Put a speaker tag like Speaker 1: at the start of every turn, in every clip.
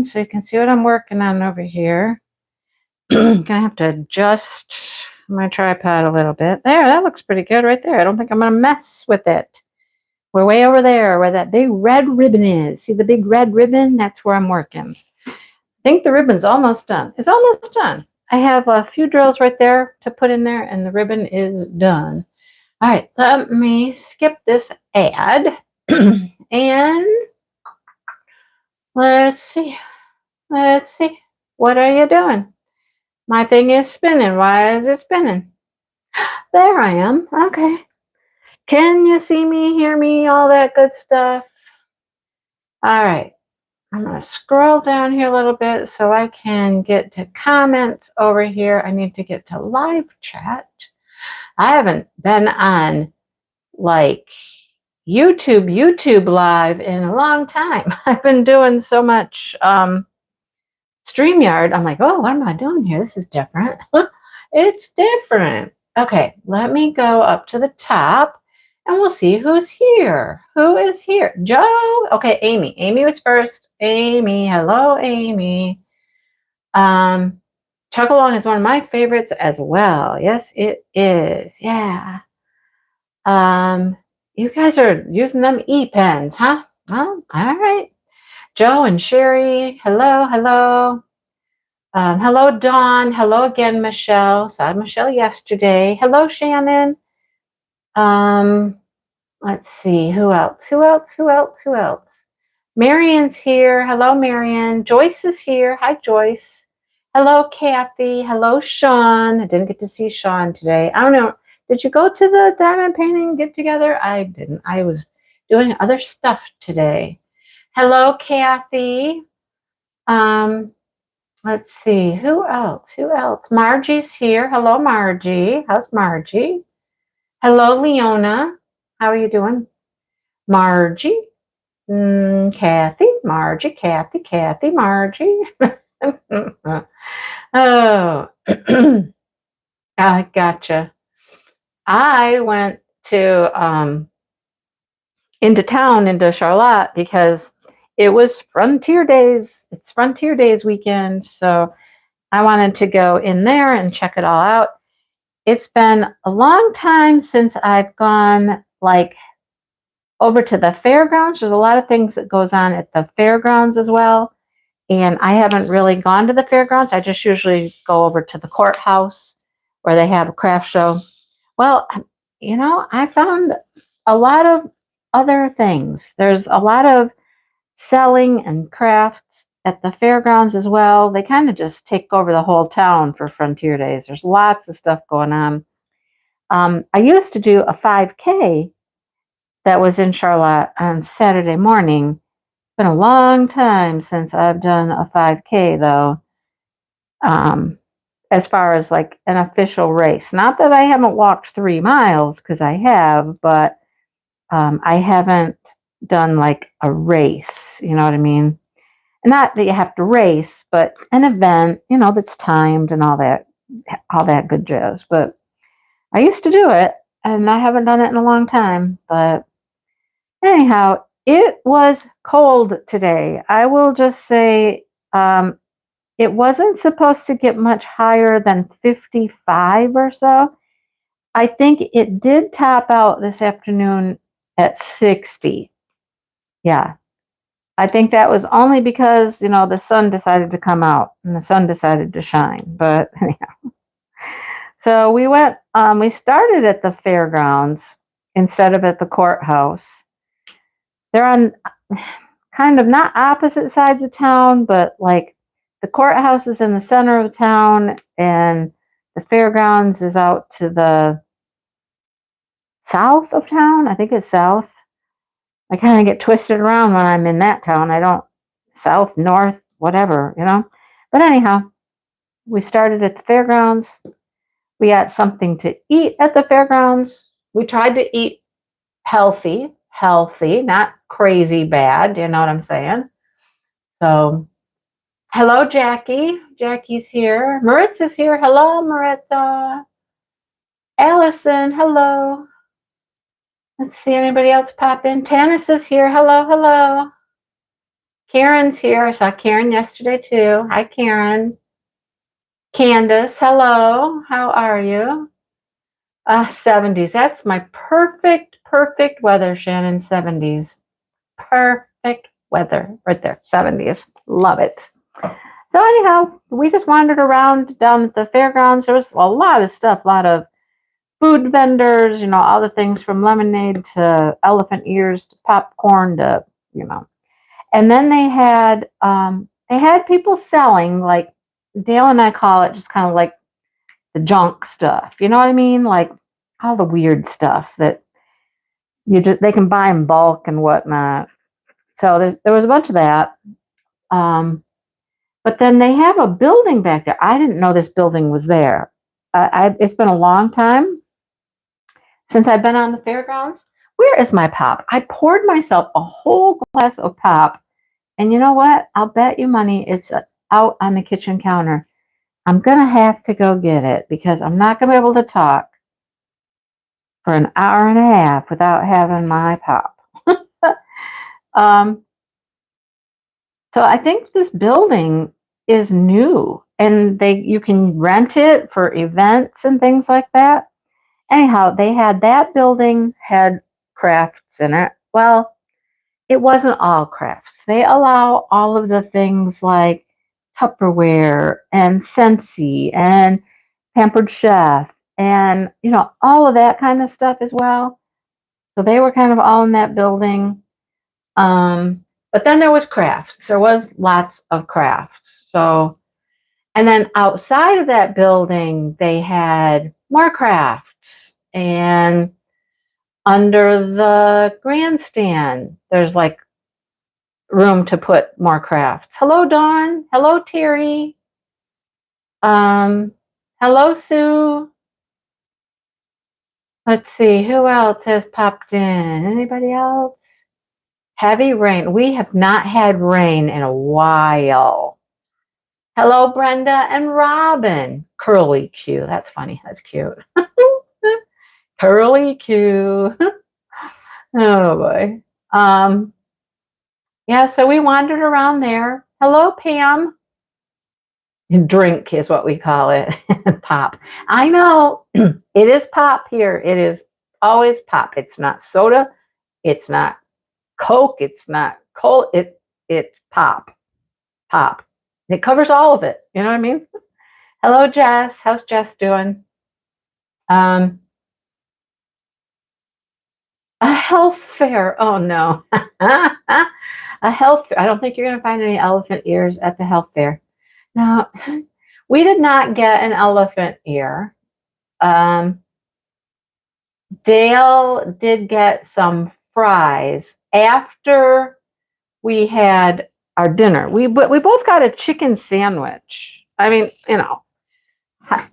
Speaker 1: screen so you can see what I'm working on over here. Gonna have to adjust my tripod a little bit. There, that looks pretty good right there. I don't think I'm gonna mess with it. We're way over there where that big red ribbon is. See the big red ribbon? That's where I'm working. I think the ribbon's almost done. It's almost done. I have a few drills right there to put in there, and the ribbon is done. All right, let me skip this ad. And let's see. Let's see. What are you doing? My thing is spinning. Why is it spinning? There I am. Okay. Can you see me, hear me, all that good stuff? All right. I'm going to scroll down here a little bit so I can get to comments over here. I need to get to live chat. I haven't been on like YouTube live in a long time. I've been doing so much StreamYard. I'm like, oh, what am I doing here? This is different. It's different. Okay, let me go up to the top and we'll see who's here. Who is here? Joe? Okay, Amy. Amy was first. Amy. Hello, Amy. Chug Along is one of my favorites as well. Yes, it is. Yeah. You guys are using them e-pens, huh? Well, all right. Joe and Sherry. Hello, hello. Hello, Dawn. Hello again, Michelle. Saw Michelle yesterday. Hello, Shannon. Let's see. Who else? Marion's here. Hello, Marion. Joyce is here. Hi, Joyce. Hello, Kathy. Hello, Sean. I didn't get to see Sean today. I don't know. Did you go to the diamond painting get together? I didn't. I was doing other stuff today. Hello, Kathy. Let's see. Who else? Margie's here. Hello, Margie. How's Margie? Hello, Leona. How are you doing? Margie. Kathy. Margie. Kathy. Margie. Oh. I gotcha. I went to into town, into Charlotte, because it was Frontier Days. It's Frontier Days weekend, so I wanted to go in there and check it all out. It's been a long time since I've gone like over to the fairgrounds. There's a lot of things that goes on at the fairgrounds as well, and I haven't really gone to the fairgrounds. I just usually go over to the courthouse where they have a craft show. Well, I found a lot of other things. There's a lot of selling and crafts at the fairgrounds as well. They kind of just take over the whole town for Frontier Days. There's lots of stuff going on. I used to do a 5K that was in Charlotte on Saturday morning. It's been a long time since I've done a 5K though. As far as like an official race. Not that I haven't walked 3 miles, because I have, but I haven't done like a race, you know what I mean? Not that you have to race, but an event, that's timed and all that good jazz. But I used to do it, and I haven't done it in a long time. But anyhow, it was cold today. I will just say it wasn't supposed to get much higher than 55 or so. I think it did top out this afternoon at 60. Yeah. I think that was only because, the sun decided to come out and the sun decided to shine. But anyhow. So we started at the fairgrounds instead of at the courthouse. They're on kind of not opposite sides of town, but like the courthouse is in the center of town and the fairgrounds is out to the south of town. I think it's south. I kind of get twisted around when I'm in that town. I don't south, north, whatever, But anyhow, we started at the fairgrounds. We got something to eat at the fairgrounds. We tried to eat healthy, not crazy bad. You know what I'm saying? So, hello, Jackie. Jackie's here. Maritza's here. Hello, Maritza. Allison, hello. Let's see, anybody else pop in? Tanis is here. Hello. Karen's here. I saw Karen yesterday too. Hi, Karen. Candace, hello. How are you? 70s. That's my perfect weather, Shannon. 70s. Perfect weather right there. 70s. Love it. So anyhow, we just wandered around down at the fairgrounds. There was a lot of stuff, a lot of food vendors, all the things from lemonade to elephant ears to popcorn to. And then they had people selling, like Dale and I call it just kind of like the junk stuff. You know what I mean? Like all the weird stuff that they can buy in bulk and whatnot. So there was a bunch of that. But then they have a building back there. I didn't know this building was there. It's been a long time since I've been on the fairgrounds. Where is my pop? I poured myself a whole glass of pop. And you know what? I'll bet you money it's out on the kitchen counter. I'm going to have to go get it because I'm not going to be able to talk for an hour and a half without having my pop. So I think this building is new and you can rent it for events and things like that. Anyhow, that building had Krafts in it. Well, it wasn't all Krafts. They allow all of the things like Tupperware and Scentsy and Pampered Chef and, all of that kind of stuff as well. So they were kind of all in that building. But then there was Krafts. There was lots of Krafts. So, and then outside of that building, they had more Krafts. And under the grandstand, there's like room to put more Krafts. Hello, Dawn. Hello, Terry. Hello, Sue. Let's see, who else has popped in? Anybody else? Heavy rain. We have not had rain in a while. Hello, Brenda and Robin. Curly Q. That's funny. That's cute. Curly Q. Oh boy. Yeah, so we wandered around there. Hello, Pam. Drink is what we call it. Pop. I know it is pop here. It is always pop. It's not soda. It's not Coke. It's not Cola. It's pop. Pop. It covers all of it. You know what I mean? Hello, Jess. How's Jess doing? A health fair. Oh no. A health fair. I don't think you're going to find any elephant ears at the health fair. Now, we did not get an elephant ear. Dale did get some fries after we had our dinner. We both got a chicken sandwich. I mean,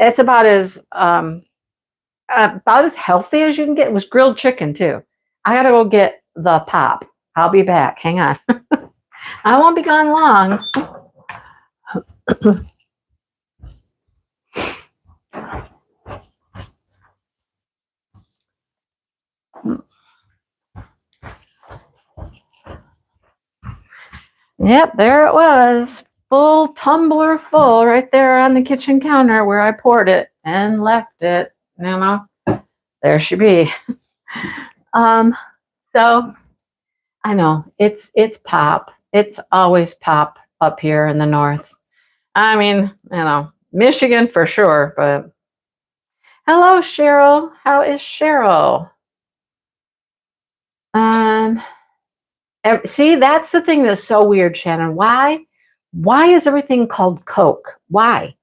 Speaker 1: it's about as healthy as you can get. It was grilled chicken too. I gotta go get the pop. I'll be back. Hang on. I won't be gone long. Yep, there it was. Full tumbler full right there on the kitchen counter where I poured it and left it. There she be. So I know it's pop. It's always pop up here in the north. I mean, Michigan for sure, but hello, Cheryl. How is Cheryl? See, that's the thing that's so weird, Shannon. Why is everything called Coke? Why?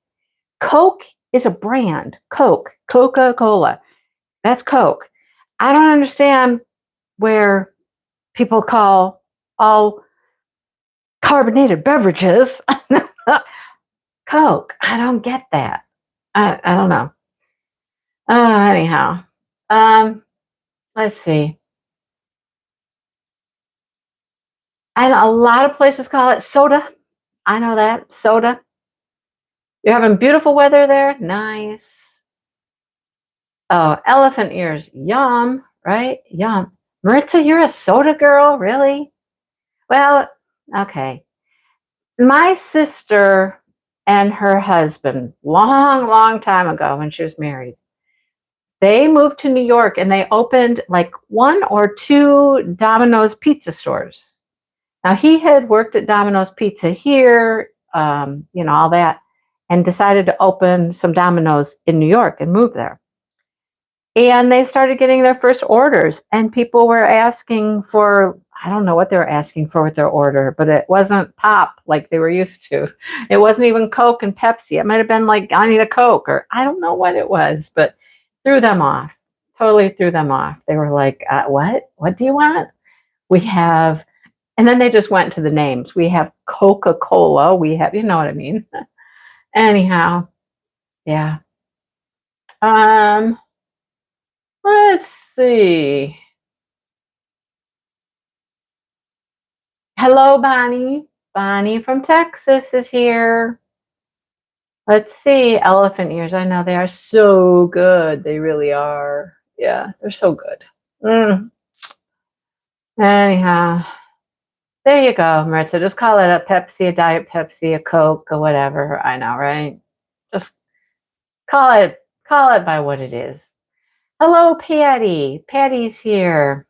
Speaker 1: Coke is a brand. Coke, Coca-Cola. That's Coke. I don't understand where people call all carbonated beverages Coke. I don't get that. I don't know. Anyhow, let's see. And a lot of places call it soda. I know that. Soda. You're having beautiful weather there? Nice. Oh, elephant ears. Yum, right? Yum. Maritza, you're a soda girl? Really? Well, okay. My sister and her husband, long time ago when she was married, they moved to New York and they opened like one or two Domino's pizza stores. Now he had worked at Domino's Pizza here, all that, and decided to open some Domino's in New York and move there. And they started getting their first orders, and people were asking for, I don't know what they were asking for with their order, but it wasn't pop like they were used to. It wasn't even Coke and Pepsi. It might have been like, I need a Coke, or I don't know what it was, but threw them off. Totally threw them off. They were like, what? What do you want? We have, and then they just went to the names. We have Coca-Cola. We have, you know what I mean? Anyhow, yeah. Um, let's see. Hello, Bonnie. Bonnie from Texas is here. Let's see. Elephant ears. I know they are so good. They really are. Yeah, they're so good. Anyhow, there you go, Maritza. Just call it a Pepsi, a Diet Pepsi, a Coke, or whatever. I know, right? Just call it by what it is. Hello, Patty. Patty's here.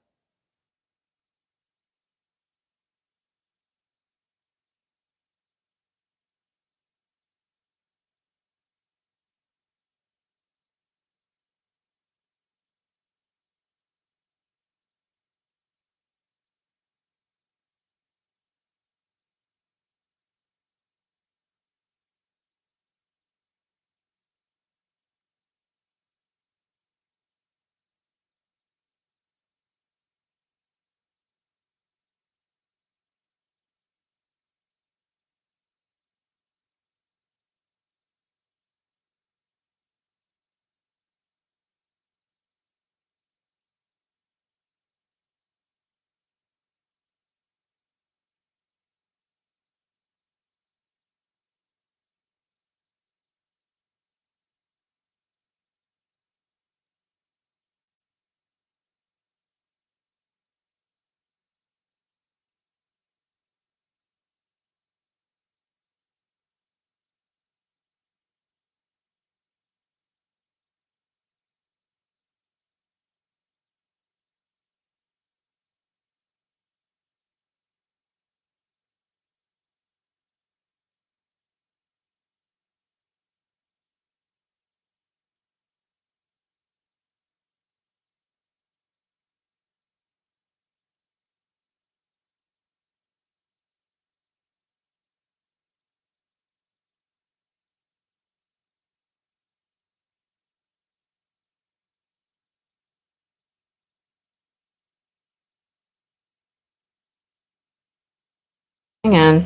Speaker 1: Hang on.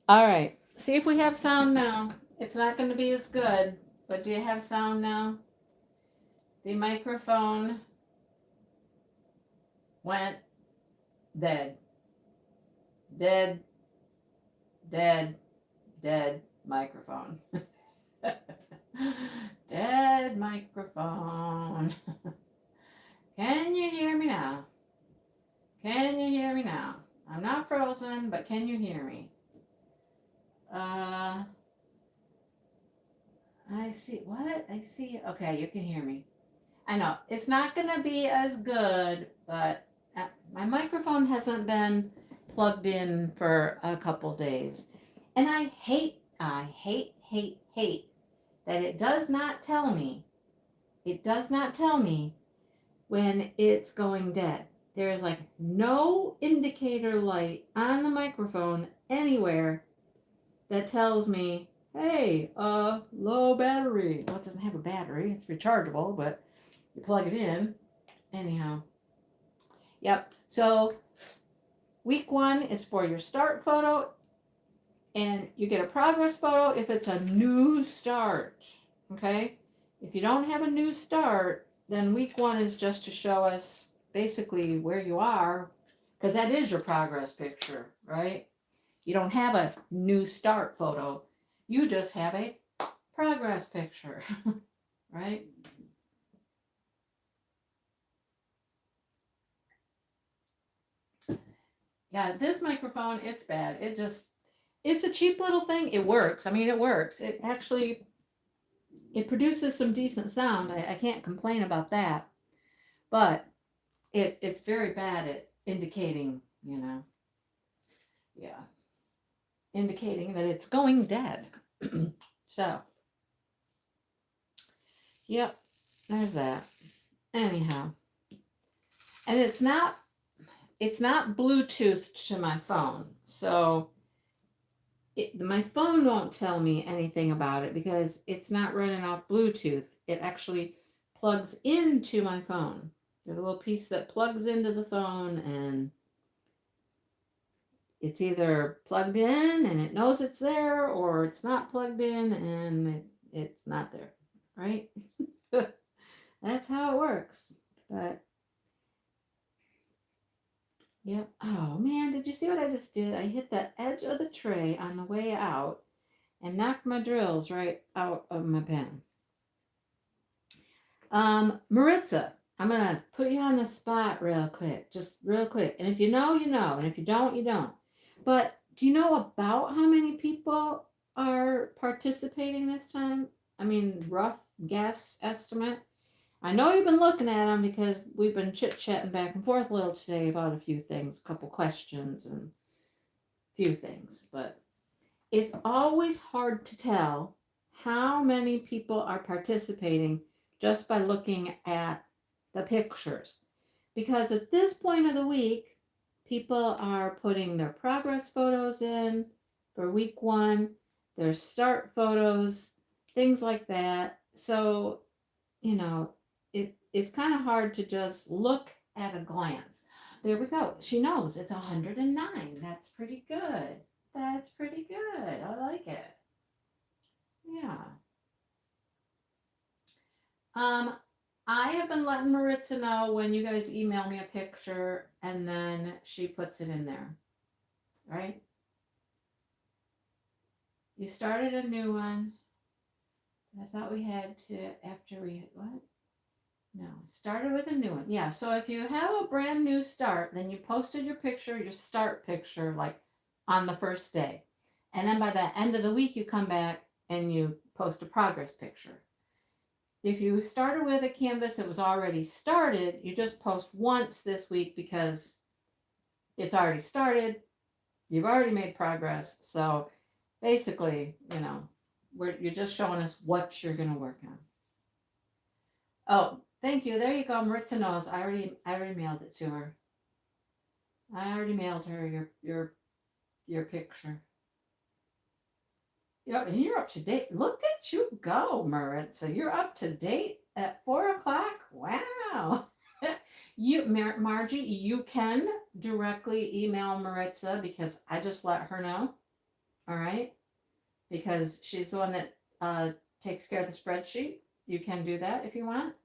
Speaker 1: All right. See if we have sound now. It's not going to be as good, but do you have sound now? The microphone went dead. Dead, dead, dead microphone. Dead microphone. Can you hear me now? Can you hear me now? I'm not frozen, but can you hear me? I see. What? I see. Okay, you can hear me. I know. It's not going to be as good, but my microphone hasn't been plugged in for a couple days. And I hate that it does not tell me when it's going dead. There is like no indicator light on the microphone anywhere that tells me, hey, low battery. Well, it doesn't have a battery. It's rechargeable, but you plug it in. Anyhow. Yep. So week 1 is for your start photo, and you get a progress photo if it's a new start. Okay? If you don't have a new start, then week 1 is just to show us basically where you are, because that is your progress picture, right? You don't have a new start photo. You just have a progress picture, right? Yeah, this microphone, it's bad. It's a cheap little thing. It works. I mean, it works. It produces some decent sound. I can't complain about that. But it's very bad at indicating, yeah, indicating that it's going dead. So, yep, there's that. Anyhow, and it's not Bluetooth to my phone. So my phone won't tell me anything about it because it's not running off Bluetooth. It actually plugs into my phone. There's a little piece that plugs into the phone, and it's either plugged in and it knows it's there, or it's not plugged in and it's not there, right? That's how it works. But yep. Oh man, did you see what I just did? I hit the edge of the tray on the way out and knocked my drills right out of my pen. Maritza, I'm gonna put you on the spot real quick, just real quick. And if you know, you know, and if you don't, you don't. But do you know about how many people are participating this time? I mean, rough guess estimate. I know you've been looking at them because we've been chit-chatting back and forth a little today about a few things, a couple questions and a few things, but it's always hard to tell how many people are participating just by looking at the pictures. Because at this point of the week, people are putting their progress photos in for week one, their start photos, things like that. So, it's kind of hard to just look at a glance. There we go. She knows it's 109. That's pretty good. That's pretty good. I like it. Yeah. I have been letting Maritza know when you guys email me a picture and then she puts it in there. Right? You started a new one. I thought we had to after we what? No, started with a new one. Yeah, so if you have a brand new start, then you posted your picture, your start picture, like on the first day. And then by the end of the week, you come back and you post a progress picture. If you started with a canvas that was already started, you just post once this week because it's already started. You've already made progress. So basically, you're just showing us what you're going to work on. Oh, thank you. There you go. Maritza knows. I already mailed it to her. I already mailed her your picture. And you're up to date. Look at you go, Maritza. You're up to date at 4:00. Wow. Margie, you can directly email Maritza because I just let her know. All right, because she's the one that takes care of the spreadsheet. You can do that if you want.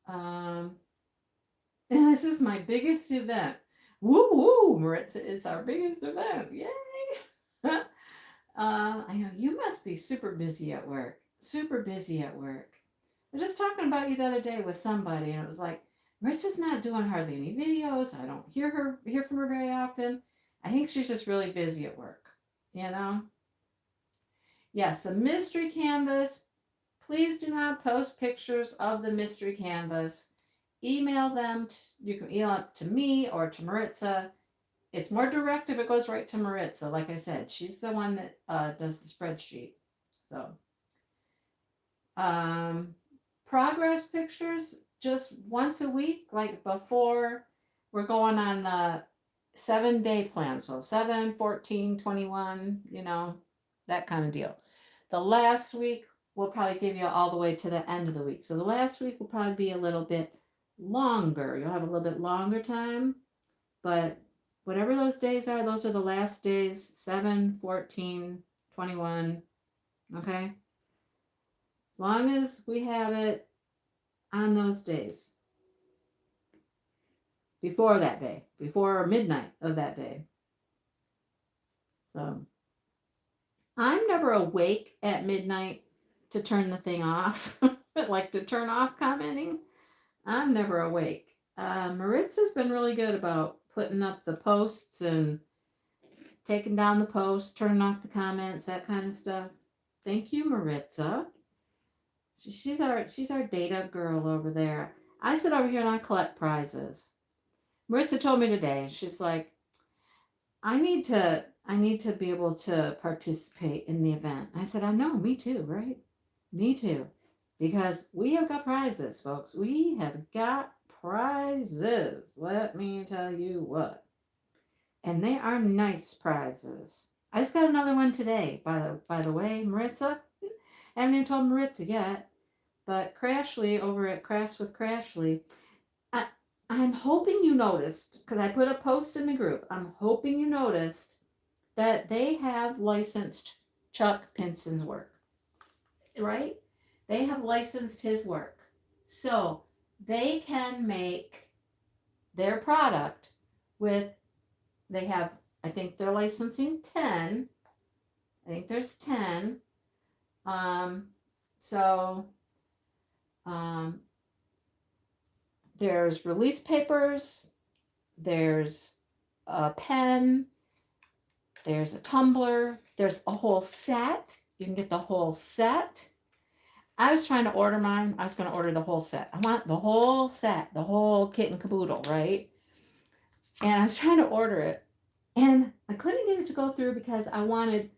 Speaker 1: And this is my biggest event. Woo woo! Maritza is our biggest event. Yay! I know you must be super busy at work. Super busy at work. I was just talking about you the other day with somebody, and it was like, Maritza's not doing hardly any videos. I don't hear from her very often. I think she's just really busy at work. Yes, the mystery canvas. Please do not post pictures of the mystery canvas. Email them. You can email it to me or to Maritza. It's more direct if it goes right to Maritza. Like I said, she's the one that does the spreadsheet. So, progress pictures just once a week, like before we're going on the 7-day plan. So 7, 14, 21, that kind of deal. The last week will probably give you all the way to the end of the week. So the last week will probably be a little bit longer. You'll have a little bit longer time, but whatever those days are the last days, 7, 14, 21, okay? As long as we have it on those days. Before that day, before midnight of that day. So, I'm never awake at midnight to turn the thing off, like to turn off commenting. I'm never awake. Maritza's been really good about putting up the posts and taking down the posts, turning off the comments, that kind of stuff. Thank you, Maritza. She's our data girl over there. I sit over here and I collect prizes. Maritza told me today, she's like, I need to be able to participate in the event. I said, I know, me too, right? Me too. Because we have got prizes, folks. We have got prizes. Let me tell you what. And they are nice prizes. I just got another one today, by the way, Maritza. I haven't even told Maritza yet. But Crashly over at Crafts with Crashly, I, I'm hoping you noticed, because I put a post in the group, I'm hoping you noticed that they have licensed Chuck Pinson's work, right? They have licensed his work. So they can make their product with, they have, I think they're licensing 10. I think there's 10. Um, so um, there's release papers, there's a pen, there's a tumbler, there's a whole set. You can get the whole set. I was trying to order mine. I was going to order the whole set. I want the whole set, the whole kit and caboodle, right? And I was trying to order it. And I couldn't get it to go through because I wanted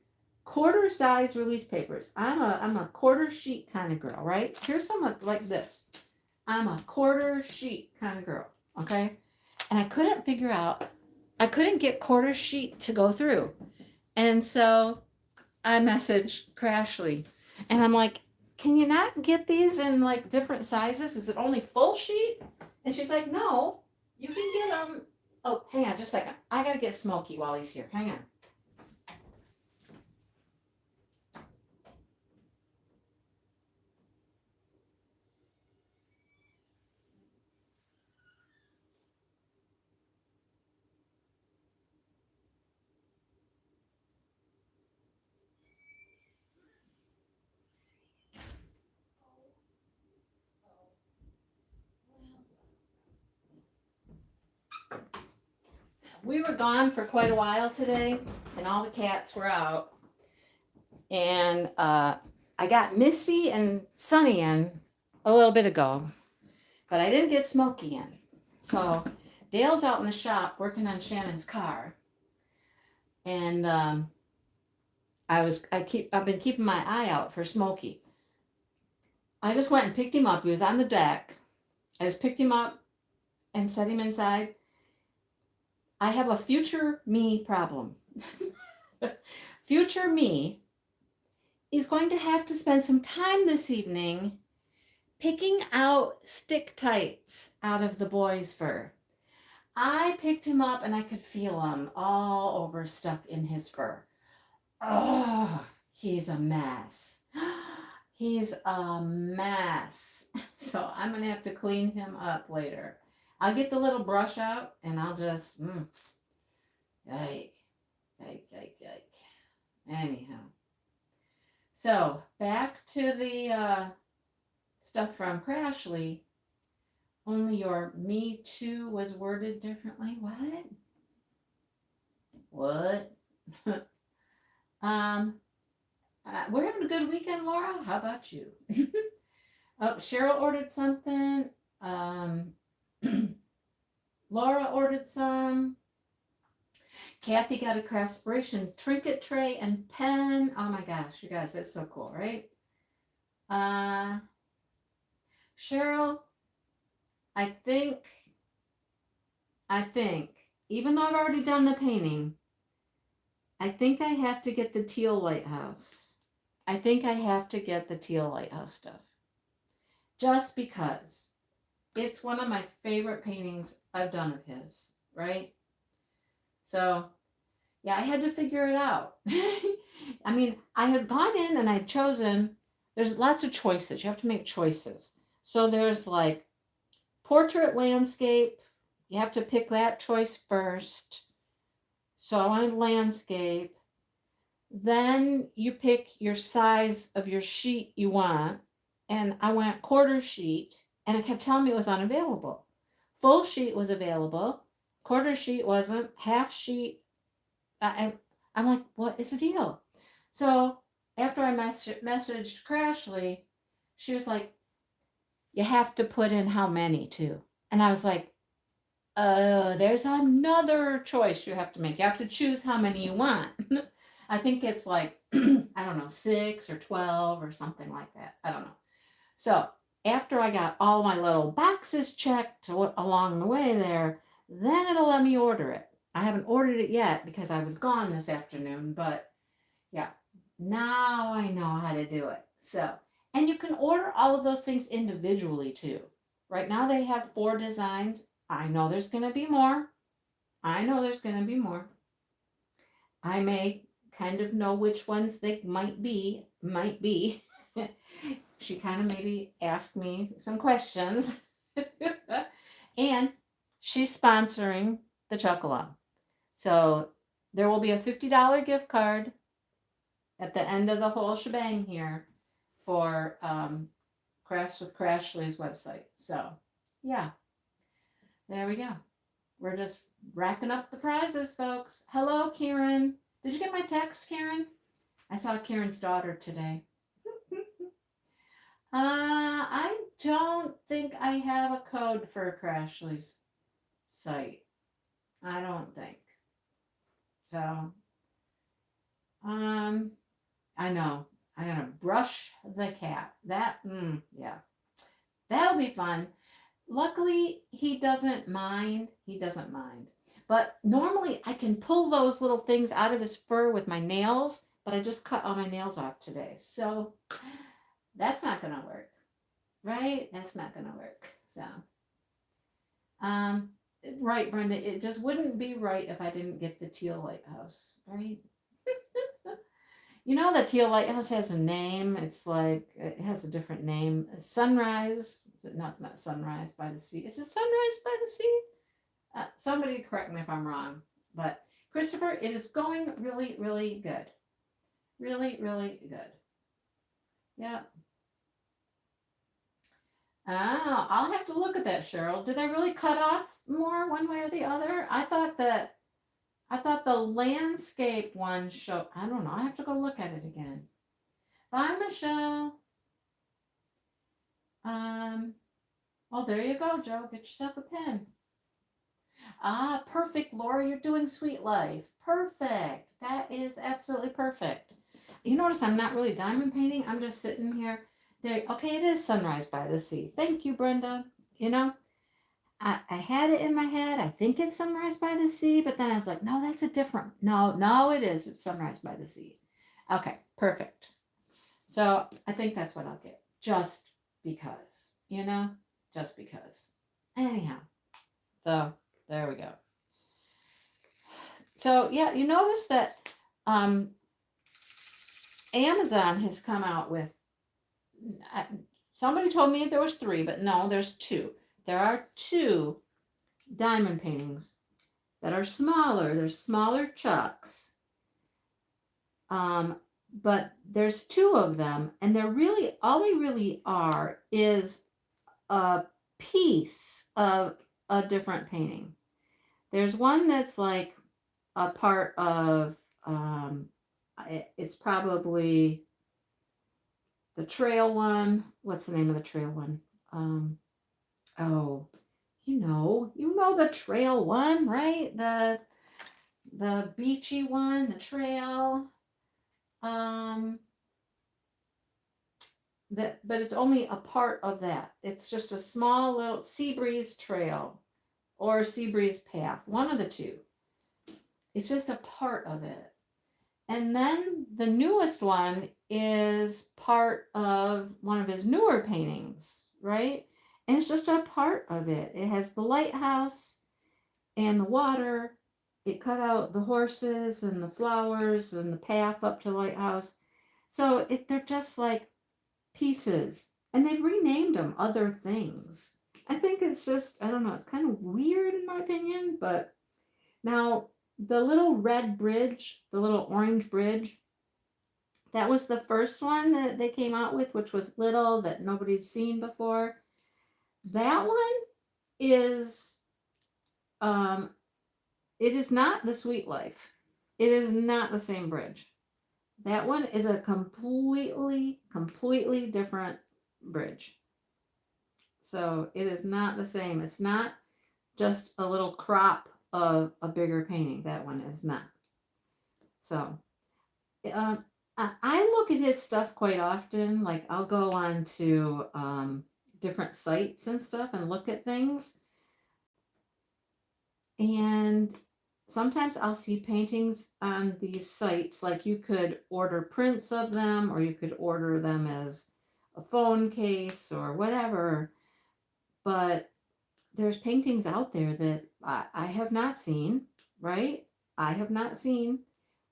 Speaker 1: quarter size release papers. I'm a quarter sheet kind of girl, right? Here's some like this. I'm a quarter sheet kind of girl, okay? And I couldn't figure out, I couldn't get quarter sheet to go through. And so I messaged Crashly and I'm like, can you not get these in like different sizes? Is it only full sheet? And she's like, no, you can get them. Oh, hang on just a second. I got to get Smokey while he's here. Hang on. We were gone for quite a while today, and all the cats were out. And I got Misty and Sunny in a little bit ago, but I didn't get Smokey in. So Dale's out in the shop working on Shannon's car, and I've been keeping my eye out for Smokey. I just went and picked him up. He was on the deck. I just picked him up and set him inside. I have a future me problem. Future me is going to have to spend some time this evening picking out stick tights out of the boy's fur. I picked him up and I could feel him all over stuck in his fur. Oh, he's a mess. He's a mess. So I'm going to have to clean him up later. I'll get the little brush out and I'll just, yike. Anyhow. So back to the stuff from Crashly. Only your me too was worded differently. What? We're having a good weekend, Laura. How about you? Oh, Cheryl ordered something. Laura ordered some. Kathy got a Craftspiration trinket tray and pen. Oh my gosh, you guys, that's so cool, right? Cheryl, I think, even though I've already done the painting, I think I have to get the teal lighthouse. I think I have to get the teal lighthouse stuff. Just because it's one of my favorite paintings I've done of his, right? So, yeah, I had to figure it out. I mean, I had gone in and I'd chosen, there's lots of choices. You have to make choices. So there's like portrait landscape. You have to pick that choice first. So I wanted landscape. Then you pick your size of your sheet you want. And I went quarter sheet and it kept telling me it was unavailable. Full sheet was available. Quarter sheet wasn't. Half sheet. I'm like, what is the deal? So after I messaged Crashly, she was like, you have to put in how many too. And I was like, there's another choice you have to make. You have to choose how many you want. I think it's like, I don't know, 6 or 12 or something like that. I don't know. So after I got all my little boxes checked along the way there, then it'll let me order it. I haven't ordered it yet because I was gone this afternoon, but yeah, now I know how to do it. So, and you can order all of those things individually too. Right now they have 4 designs. I know there's going to be more. I know there's going to be more. I may kind of know which ones they might be. She kind of maybe asked me some questions. And she's sponsoring the Chuckalum. So there will be a $50 gift card at the end of the whole shebang here for Crafts with Crashly's website. So yeah, there we go. We're just racking up the prizes, folks. Hello, Karen. Did you get my text, Karen? I saw Karen's daughter today. I don't think I have a code for Crashly's site. I don't think. So, I know. I'm gonna brush the cat. Yeah. That'll be fun. Luckily, he doesn't mind. But normally I can pull those little things out of his fur with my nails, but I just cut all my nails off today. So that's not going to work. Right? That's not going to work. So, right, Brenda, it just wouldn't be right if I didn't get the teal lighthouse, right? You know, the teal lighthouse has a name. It's like, it has a different name. Sunrise. No, it's not Sunrise by the Sea. Is it Sunrise by the Sea? Somebody correct me if I'm wrong. But Christopher, it is going really, really good. Really, really good. Yeah. I'll have to look at that, Cheryl. Did they really cut off more one way or the other? I thought the landscape one showed. I don't know. I have to go look at it again. Bye, Michelle. Oh, there you go, Joe. Get yourself a pen. Perfect, Laura. You're doing Sweet Life. Perfect. That is absolutely perfect. You notice I'm not really diamond painting. I'm just sitting here. There. Okay, it is Sunrise by the Sea. Thank you, Brenda. You know, I had it in my head. I think it's Sunrise by the Sea, but then I was like, no, that's a different. No, it is. It's Sunrise by the Sea. Okay, perfect. So I think that's what I'll get. Just because, just because. Anyhow, so there we go. So yeah, you notice that Amazon has come out with, somebody told me there was 3, but no, there's 2. There are 2 diamond paintings that are smaller. They're smaller chucks. But there's 2 of them, and all they really are is a piece of a different painting. There's one that's like a part of, it's probably the trail one. What's the name of the trail one? You know the trail one, right? The beachy one, the trail. But it's only a part of that. It's just a small little sea breeze trail or sea breeze path, one of the 2. It's just a part of it. And then the newest one is part of one of his newer paintings, right? And it's just a part of it. It has the lighthouse and the water. It cut out the horses and the flowers and the path up to the lighthouse. So they're just like pieces. And they've renamed them other things. I think it's just, I don't know, it's kind of weird in my opinion. But now the little red bridge, the little orange bridge, that was the first one that they came out with, which was little, that nobody's seen before. That one is um it is not the Sweet Life. It is not the same bridge. That one is a completely different bridge. So it is not the same. It's not just a little crop of a bigger painting. That one is not. So um, I look at his stuff quite often. Like I'll go on to different sites and stuff and look at things. And sometimes I'll see paintings on these sites. Like you could order prints of them, or you could order them as a phone case or whatever. But there's paintings out there that I have not seen, right? I have not seen,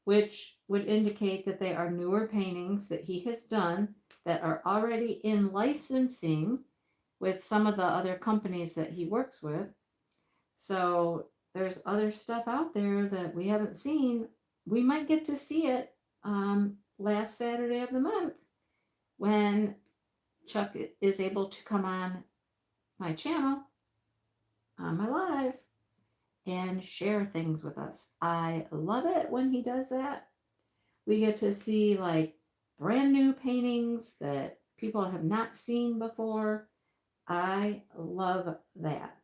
Speaker 1: which would indicate that they are newer paintings that he has done that are already in licensing with some of the other companies that he works with. So there's other stuff out there that we haven't seen. We might get to see it last Saturday of the month when Chuck is able to come on my channel, on my live, and share things with us. I love it when he does that. We get to see like brand new paintings that people have not seen before. I love that.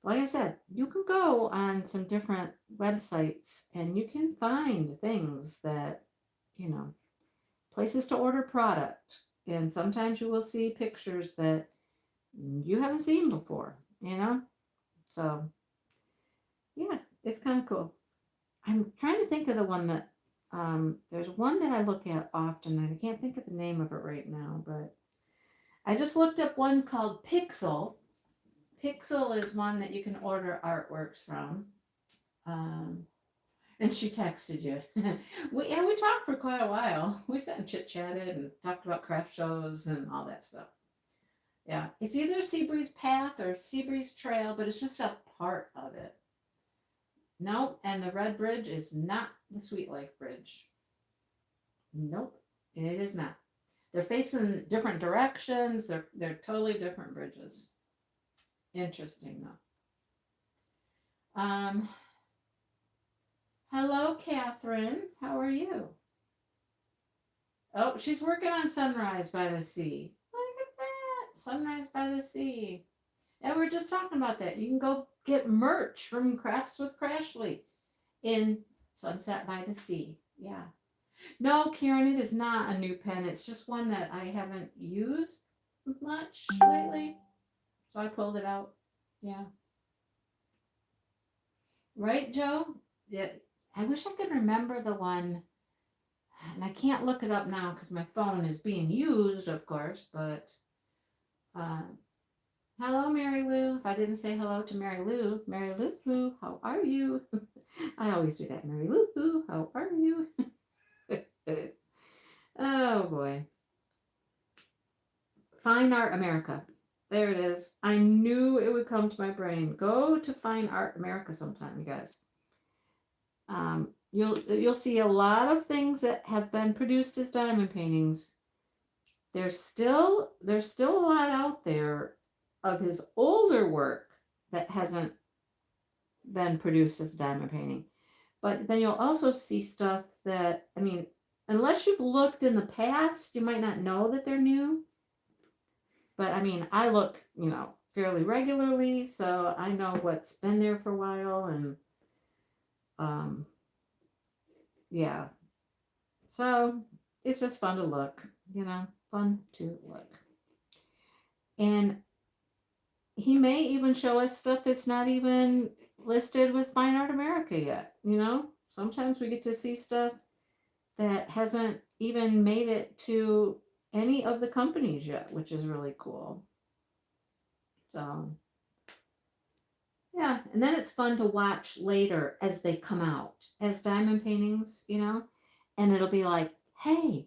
Speaker 1: Like I said, you can go on some different websites and you can find things that, you know, places to order product. And sometimes you will see pictures that you haven't seen before, you know? So, yeah, it's kind of cool. I'm trying to think of the one that, there's one that I look at often, and I can't think of the name of it right now, but I just looked up one called Pixel. Pixel is one that you can order artworks from. Um, and she texted you. we talked for quite a while. We sat and chit chatted and talked about craft shows and all that stuff. Yeah, it's either Seabreeze Path or Seabreeze Trail, but it's just a part of it. Nope, and the Red Bridge is not the Sweet Life Bridge. Nope, it is not. They're facing different directions. They're totally different bridges. Interesting though. Hello, Catherine. How are you? Oh, she's working on Sunrise by the Sea. Look at that, Sunrise by the Sea. And we're just talking about that. You can go get merch from Crafts with Crashly in Sunset by the Sea. Yeah. No, Karen, it is not a new pen. It's just one that I haven't used much lately. So I pulled it out. Yeah. Right, Joe? Yeah. I wish I could remember the one. And I can't look it up now because my phone is being used, of course. But uh, hello, Mary Lou. If I didn't say hello to Mary Lou, how are you? I always do that. Mary Lou, how are you? Oh boy. Fine Art America. There it is. I knew it would come to my brain. Go to Fine Art America sometime, you guys. You'll see a lot of things that have been produced as diamond paintings. There's still a lot out there of his older work that hasn't been produced as a diamond painting. But then you'll also see stuff that, I mean, unless you've looked in the past, you might not know that they're new. But I mean, I look, fairly regularly, so I know what's been there for a while, and yeah. So it's just fun to look, fun to look. And he may even show us stuff that's not even listed with Fine Art America yet, Sometimes we get to see stuff that hasn't even made it to any of the companies yet, which is really cool. So, yeah. And then it's fun to watch later as they come out as diamond paintings, and it'll be like, hey,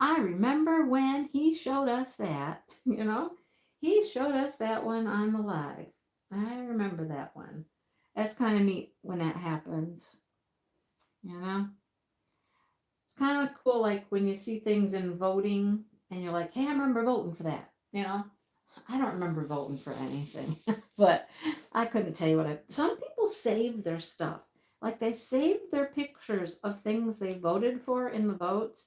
Speaker 1: I remember when he showed us that, he showed us that one on the live. I remember that one. That's kind of neat when that happens, It's kind of cool, like when you see things in voting and you're like, hey, I remember voting for that, I don't remember voting for anything, but I couldn't tell you what I. Some people save their stuff. Like they save their pictures of things they voted for in the votes.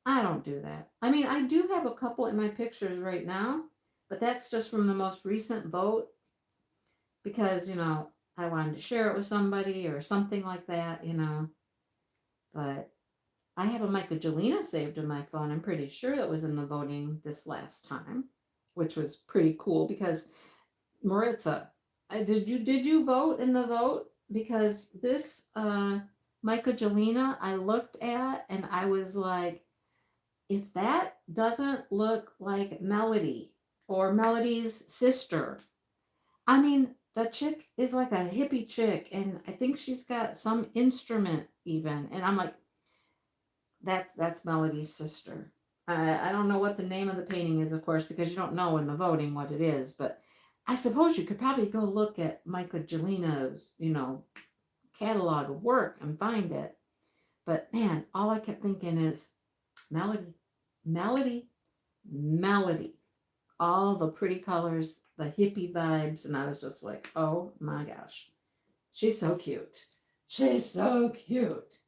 Speaker 1: I don't do that. I mean, I do have a couple in my pictures right now, but that's just from the most recent vote because, I wanted to share it with somebody or something like that. But I have a Michaelina saved in my phone. I'm pretty sure it was in the voting this last time, which was pretty cool because Maritza, did you vote in the vote? Because this Michaelina I looked at and I was like, if that doesn't look like Melody or Melody's sister, I mean, the chick is like a hippie chick, and I think she's got some instrument even. And I'm like, that's Melody's sister. I don't know what the name of the painting is, of course, because you don't know in the voting what it is. But I suppose you could probably go look at Michaelina's, catalog of work and find it. But man, all I kept thinking is Melody, Melody, Melody. All the pretty colors, the hippie vibes, and I was just like, oh my gosh, she's so cute. She's so cute.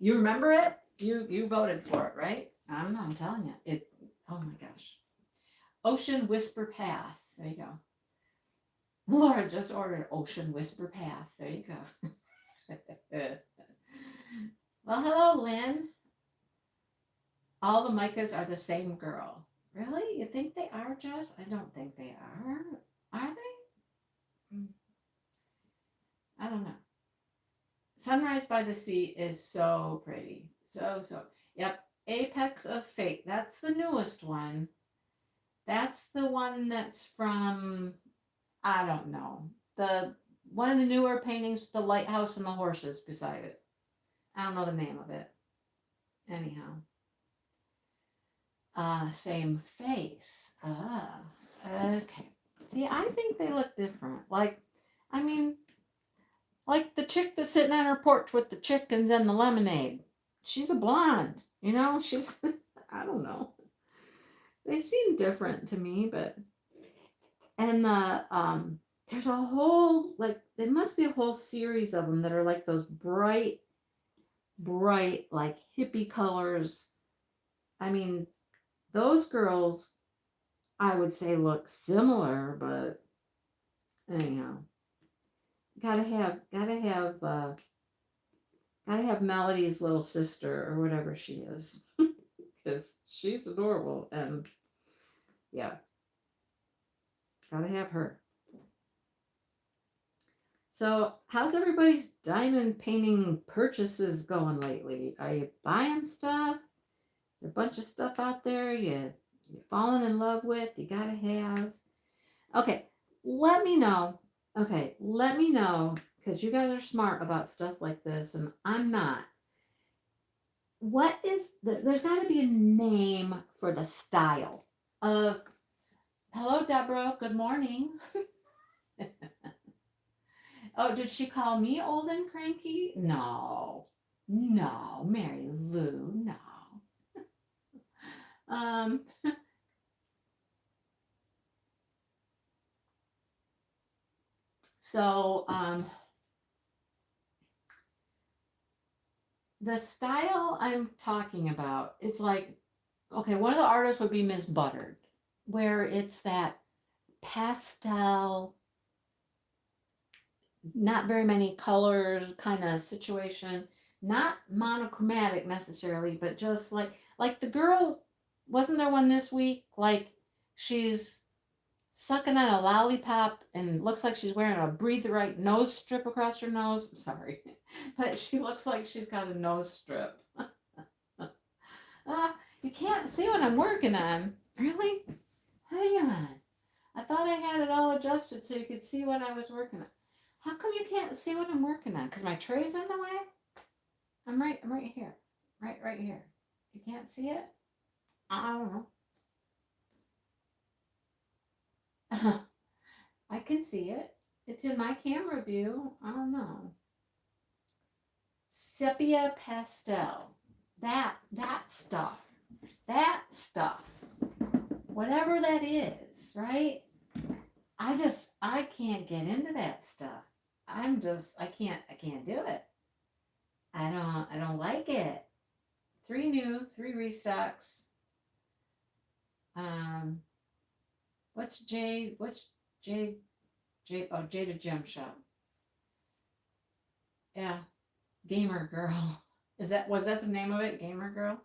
Speaker 1: You remember it? You voted for it, right? I don't know. I'm telling you, it. Oh my gosh, Ocean Whisper Path. There you go. Laura just ordered Ocean Whisper Path. There you go. Well, hello, Lynn. All the Micahs are the same girl. Really? You think they are, Jess? I don't think they are. Are they? I don't know. Sunrise by the Sea is so pretty. So. Yep. Apex of Fate. That's the newest one. That's the one that's from, I don't know. One of the newer paintings with the lighthouse and the horses beside it. I don't know the name of it. Anyhow. Same face. Okay. See, I think they look different. I mean, like the chick that's sitting on her porch with the chickens and the lemonade. She's a blonde, she's, I don't know. They seem different to me, but, and there's a whole, there must be a whole series of them that are like those bright, like hippie colors. I mean, those girls, I would say look similar, but anyhow, gotta have Melody's little sister or whatever she is, because she's adorable, and yeah, gotta have her. So, how's everybody's diamond painting purchases going lately? Are you buying stuff? There's a bunch of stuff out there you're falling in love with. You gotta have. Okay, let me know. Okay, let me know because you guys are smart about stuff like this, and I'm not. There's got to be a name for the style of. Hello, Deborah. Good morning. Oh, did she call me old and cranky? No, Mary Lou, no. Um, so the style I'm talking about, it's like, okay, one of the artists would be Miss Buttered, where it's that pastel, not very many colors kind of situation, not monochromatic necessarily, but just like the girl, wasn't there one this week? Like she's sucking on a lollipop and looks like she's wearing a breathe right nose strip across her nose. Sorry, but she looks like she's got a nose strip. You can't see what I'm working on. Really? Hang on. I thought I had it all adjusted so you could see what I was working on. How come you can't see what I'm working on? Because my tray's in the way? I'm right here. Right here. You can't see it? I don't know. I can see it. It's in my camera view. I don't know. Sepia pastel. That stuff. That stuff.
Speaker 2: whatever that is, right? I can't get into that stuff. I can't do it. I don't like it. Three new, three restocks. Um, what's Jada Gem Shop. Yeah, Gamer Girl. Was that the name of it? Gamer Girl?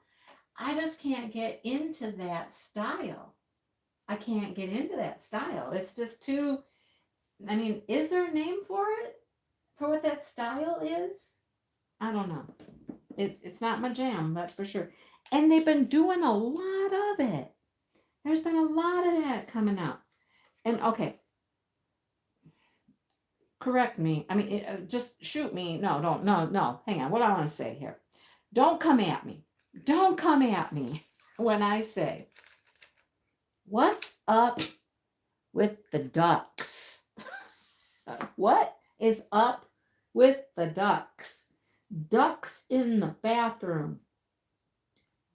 Speaker 2: I just can't get into that style. I can't get into that style. It's just too, I mean, is there a name for it? For what that style is? I don't know. It's not my jam, that's for sure. And they've been doing a lot of it. There's been a lot of that coming out. And okay, correct me. I mean, just shoot me. No, don't. No, no. Hang on. What I want to say here. Don't come at me. Don't come at me when I say, what's up with the ducks? What is up with the ducks? Ducks in the bathroom.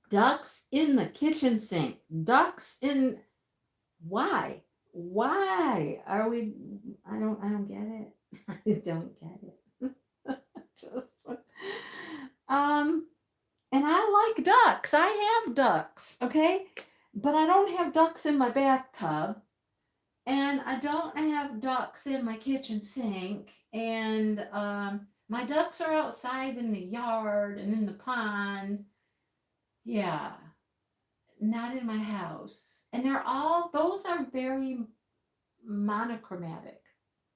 Speaker 2: Ducks in the kitchen sink. Ducks in. Why? Why are we? I don't get it. I don't get it. Just and I like ducks. I have ducks, okay? But I don't have ducks in my bathtub. And I don't have ducks in my kitchen sink. And my ducks are outside in the yard and in the pond. Yeah, not in my house. And those are very monochromatic.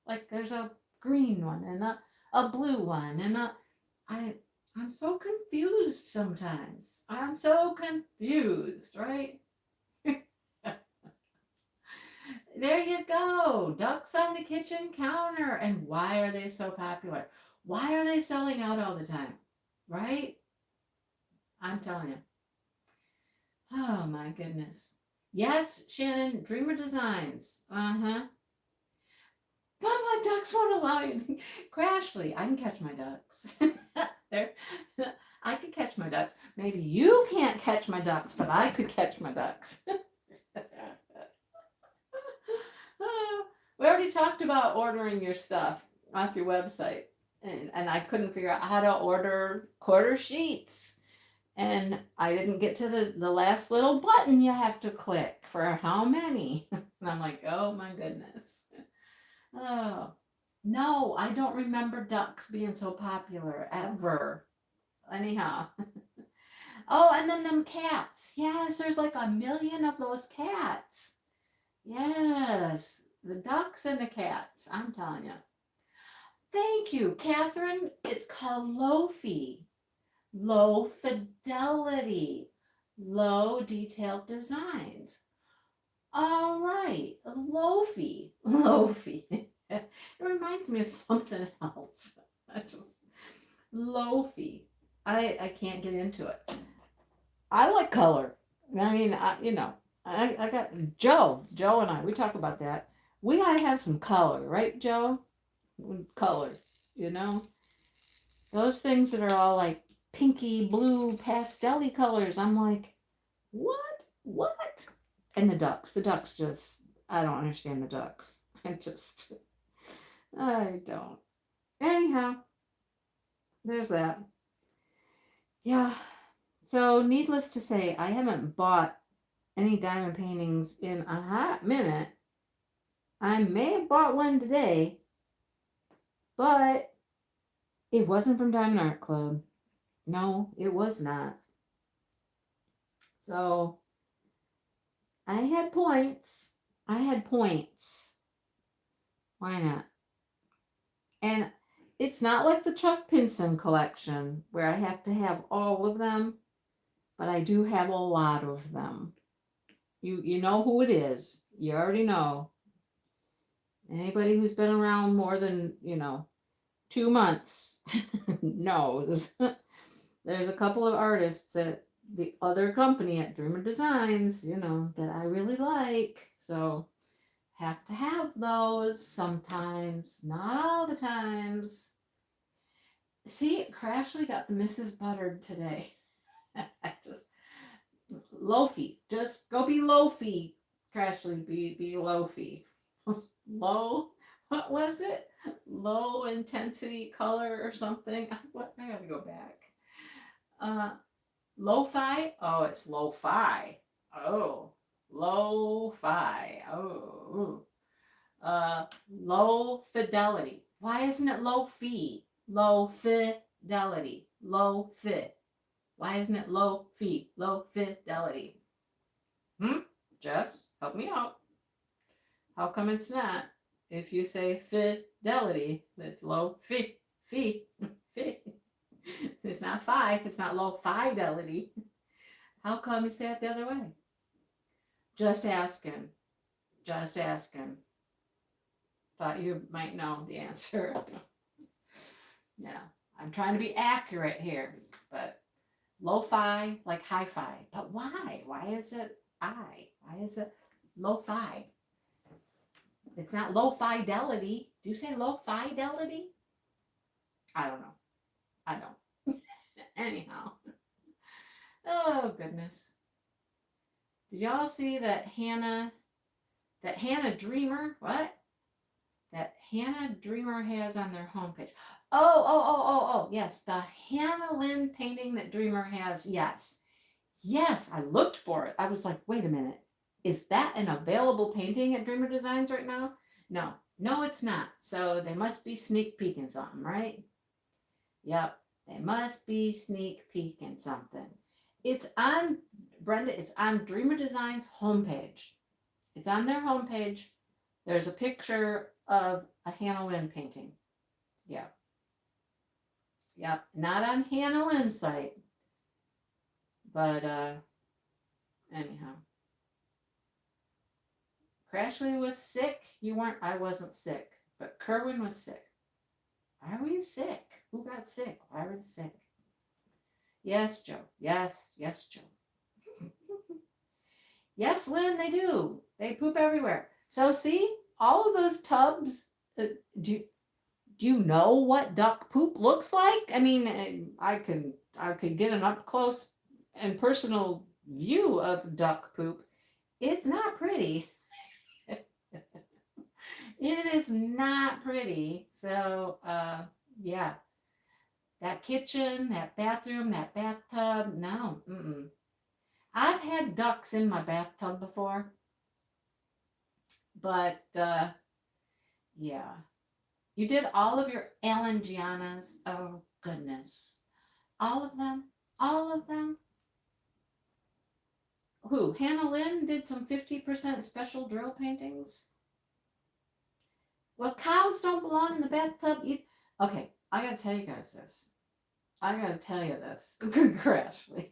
Speaker 2: Like there's a green one and a blue one and I I'm so confused sometimes. I'm so confused, right? There you go. Ducks on the kitchen counter. And why are they so popular? Why are they selling out all the time? Right? I'm telling you. Oh my goodness. Yes, Shannon, Dreamer Designs. Uh-huh. But my ducks won't allow you. Crashly, I can catch my ducks. there. I could catch my ducks. Maybe you can't catch my ducks, but I could catch my ducks. We already talked about ordering your stuff off your website. And I couldn't figure out how to order quarter sheets. And I didn't get to the last little button you have to click for how many. And I'm like, oh my goodness. Oh, no, I don't remember ducks being so popular ever. Anyhow. Oh, and then them cats. Yes, there's like a million of those cats. Yes, the ducks and the cats. I'm telling you. Thank you, Catherine. It's called Lofi. Low fidelity. Low detailed designs. All right, Lofi. Lofi. It reminds me of something else. I just Lofi. I can't get into it. I like color. I mean, I got Joe. Joe and I, we talk about that. We gotta have some color, right, Joe? Color, you know? Those things that are all like pinky, blue, pastel colors. I'm like, what? What? And the ducks. The ducks just, I don't understand the ducks. I don't. Anyhow, there's that. Yeah. So, needless to say, I haven't bought any diamond paintings in a hot minute. I may have bought one today, but it wasn't from Diamond Art Club. No, it was not. So, I had points. I had points. Why not? And it's not like the Chuck Pinson collection where I have to have all of them, but I do have a lot of them. You know who it is. You already know. Anybody who's been around more than, 2 months knows. There's a couple of artists at the other company at Dreamer Designs, that I really like. So have to have those sometimes, not all the times. See, Crashly got the Mrs. Buttered today. I just Lofi. Just go be Lofi. Crashly, be low fee. Low, what was it? Low intensity color or something. What? I gotta go back. Uh, Lo-fi? Oh, it's lo-fi. Oh, lo-fi. Oh, low fidelity. Why isn't it low fee? Low fidelity. Low fit. Why isn't it low fee? Low fidelity. Jess, help me out. How come it's not? If you say fidelity, it's low fee. Fee. Fee. It's not fi. It's not low fidelity. How come you say it the other way? Just asking. Just asking. Thought you might know the answer. Yeah. I'm trying to be accurate here, but lo-fi, like hi-fi. But why? Why is it I? Why is it lo-fi? It's not low fidelity. Do you say low fidelity? I don't know. I don't. Anyhow. Oh, goodness. Did y'all see that Hannah Dreamer, what? That Hannah Dreamer has on their homepage. Oh, yes. The Hannah Lynn painting that Dreamer has, yes. Yes, I looked for it. I was like, wait a minute. Is that an available painting at Dreamer Designs right now? No, it's not. So they must be sneak peeking something, right? Yep, they must be sneak peeking something. It's on, Brenda, it's on Dreamer Designs homepage. It's on their homepage. There's a picture of a Hannah Lynn painting. Yep. Yep, not on Hannah Lynn's site. But anyhow. Crashly was sick. You weren't. I wasn't sick. But Kerwin was sick. Why were you sick? Who got sick? Why were you sick? Yes, Joe. Yes, Joe. Yes, Lynn, they do. They poop everywhere. So see, all of those tubs. Do you know what duck poop looks like? I mean, I could get an up close and personal view of duck poop. It's not pretty. It is not pretty. So, yeah. That kitchen, that bathroom, that bathtub, no. I've had ducks in my bathtub before. But, yeah. You did all of your Ellen Giannas. Oh, goodness. All of them? All of them? Who? Hannah Lynn did some 50% special drill paintings? Well, cows don't belong in the bathtub. Okay, I gotta tell you guys this. I gotta tell you this. Crashly.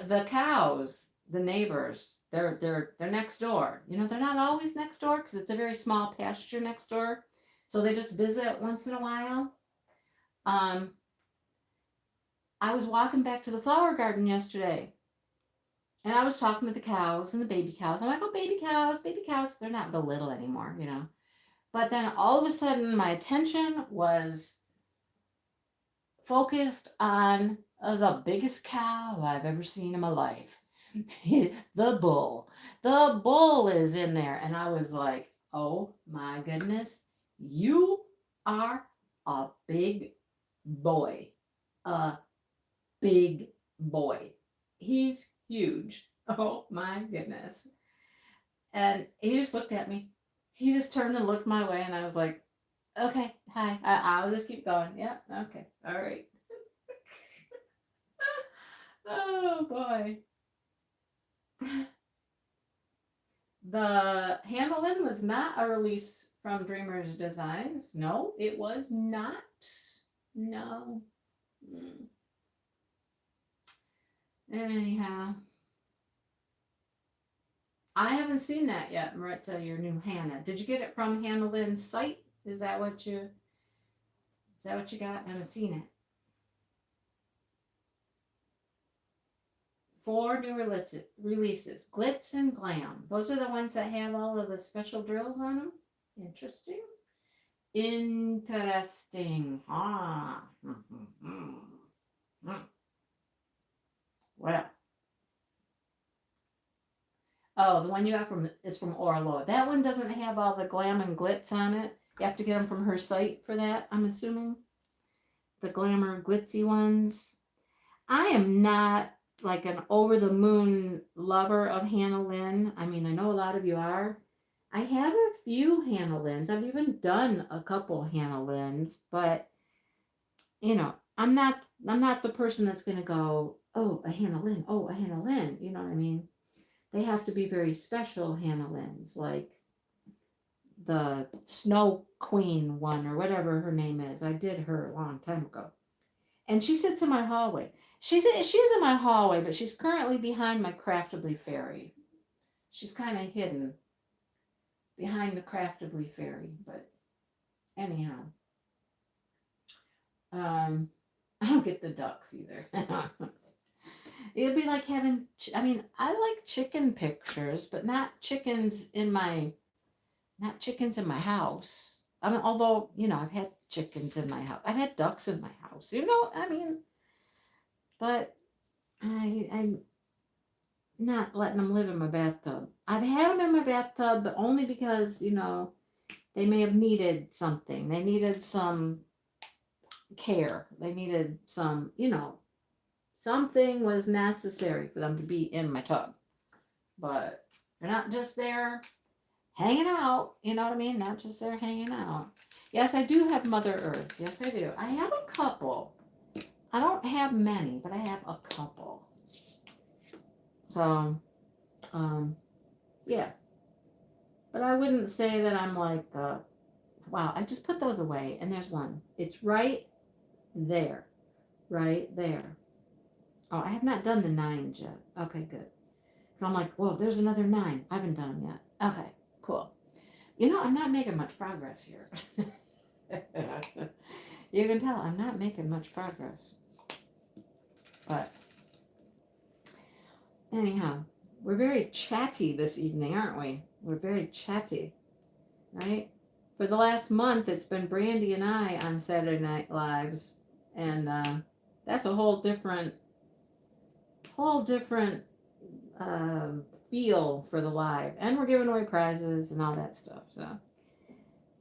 Speaker 2: The cows, the neighbors, they're next door. You know, they're not always next door because it's a very small pasture next door. So they just visit once in a while. I was walking back to the flower garden yesterday. And I was talking to the cows and the baby cows. I'm like, oh, baby cows. They're not the little anymore, you know. But then all of a sudden, my attention was focused on the biggest cow I've ever seen in my life. The bull. The bull is in there. And I was like, oh my goodness, you are a big boy. A big boy. He's huge. Oh my goodness. And he just looked at me. He just turned and looked my way, and I was like, okay, hi. I'll just keep going. Yeah, okay, all right. Oh boy. The Hannah Lynn was not a release from Dreamers Designs. No, it was not. No. Anyhow. I haven't seen that yet, Maritza, your new Hannah. Did you get it from Hannah Lynn's site? Is that what you got? I haven't seen it. 4 new releases. Glitz and Glam. Those are the ones that have all of the special drills on them. Interesting. Interesting. Ah. Well. Oh, the one you got is from Orlo. That one doesn't have all the glam and glitz on it. You have to get them from her site for that, I'm assuming. The glamour glitzy ones. I am not like an over the moon lover of Hannah Lynn. I mean, I know a lot of you are. I have a few Hannah Lynns. I've even done a couple Hannah Lynns, but I'm not the person that's gonna go, oh, a Hannah Lynn, oh, a Hannah Lynn. You know what I mean? They have to be very special Hannah Lynns, like the Snow Queen one or whatever her name is. I did her a long time ago. And she sits in my hallway. She is in my hallway, but she's currently behind my Craftably Fairy. She's kind of hidden behind the Craftably Fairy, but anyhow, I don't get the ducks either. It'd be like having. I mean, I like chicken pictures, but not chickens in my house. I mean, although I've had chickens in my house. I've had ducks in my house. I mean, but I'm not letting them live in my bathtub. I've had them in my bathtub, but only because they may have needed something. They needed some care. They needed some, something was necessary for them to be in my tub. But they're not just there hanging out. You know what I mean? Not just there hanging out. Yes, I do have Mother Earth. Yes, I do. I have a couple. I don't have many, but I have a couple. So, yeah. But I wouldn't say that I'm like, wow, I just put those away, and there's one. It's right there. Right there. Oh, I have not done the 9 yet. Okay, good. So I'm like, whoa, there's another 9. I haven't done them yet. Okay, cool. I'm not making much progress here. You can tell I'm not making much progress. But anyhow, we're very chatty this evening, aren't we? We're very chatty, right? For the last month, it's been Brandy and I on Saturday Night Lives, and that's a whole different feel for the live, and we're giving away prizes and all that stuff. So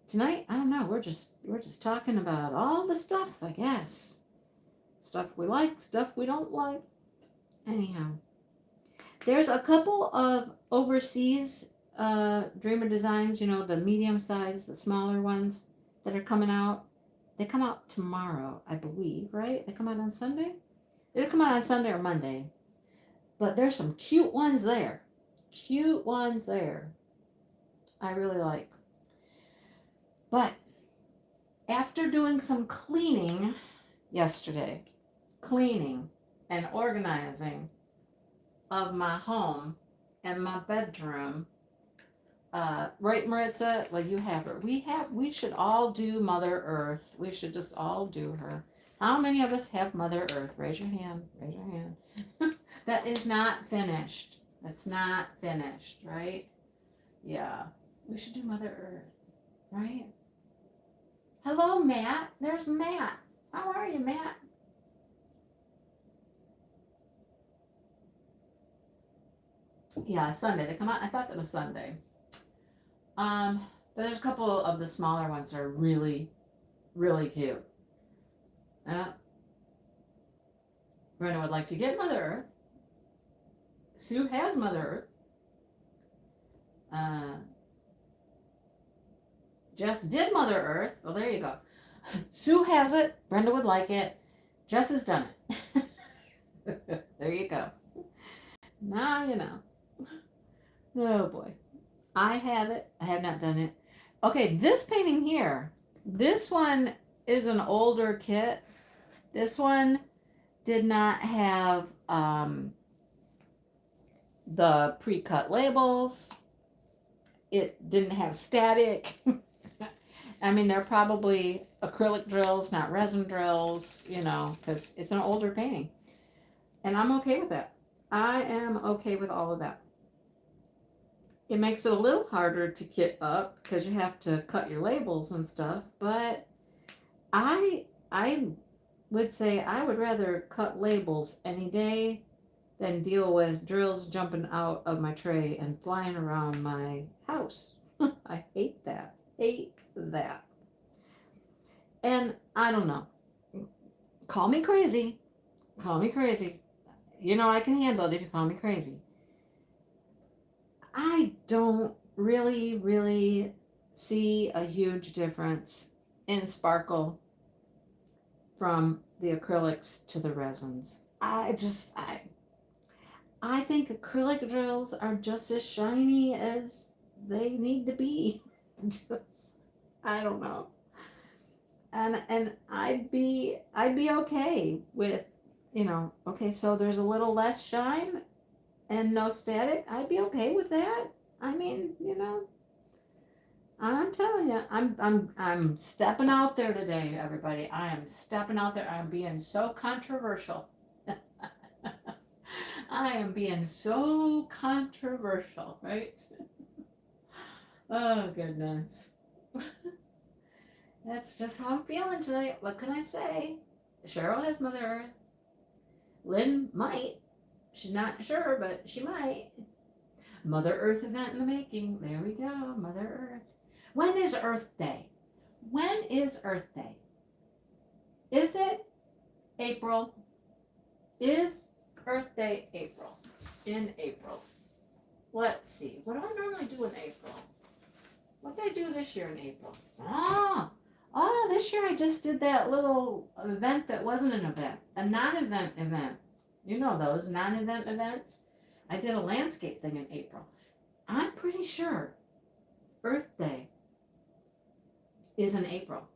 Speaker 2: tonight, I don't know. We're just talking about all the stuff, I guess. Stuff we like, stuff we don't like. Anyhow, there's a couple of overseas Dreamer designs. The medium size, the smaller ones that are coming out. They come out tomorrow, I believe. Right? They come out on Sunday. It'll come out on Sunday or Monday. But there's some cute ones there. Cute ones there. I really like. But after doing some cleaning yesterday, cleaning and organizing of my home and my bedroom, right, Maritza? Well, you have her. We should all do Mother Earth. We should just all do her. How many of us have Mother Earth? Raise your hand. Raise your hand. That is not finished. That's not finished, right? Yeah. We should do Mother Earth, right? Hello, Matt. There's Matt. How are you, Matt? Yeah, Sunday. They come out. I thought that was Sunday. But there's a couple of the smaller ones that are really, really cute. Brenda would like to get Mother Earth. Sue has Mother Earth. Jess did Mother Earth. Well, there you go. Sue has it. Brenda would like it. Jess has done it. There you go. Now you know. Oh boy. I have it. I have not done it. Okay, this painting here. This one is an older kit. This one did not have the pre-cut labels. It didn't have static. I mean, they're probably acrylic drills, not resin drills, because it's an older painting. And I'm okay with that. I am okay with all of that. It makes it a little harder to kit up because you have to cut your labels and stuff, but I would say I would rather cut labels any day than deal with drills jumping out of my tray and flying around my house. I hate that. Hate that. And I don't know. Call me crazy. Call me crazy. You know I can handle it if you call me crazy. I don't really see a huge difference in sparkle from the acrylics to the resins. I think acrylic drills are just as shiny as they need to be. Just, I don't know. And I'd be okay with, okay, so there's a little less shine and no static. I'd be okay with that. I mean, I'm telling you, I'm stepping out there today, everybody. I am stepping out there. I'm being so controversial. I am being so controversial, right? Oh goodness. That's just how I'm feeling tonight. What can I say? Cheryl has Mother Earth. Lynn might. She's not sure, but she might. Mother Earth event in the making. There we go. Mother Earth. When is Earth Day? When is Earth Day? Is it April? Is Earth Day April? In April. Let's see. What do I normally do in April? What did I do this year in April? This year I just did that little event that wasn't an event. A non-event event. You know those non-event events? I did a landscape thing in April. I'm pretty sure Earth Day is in April.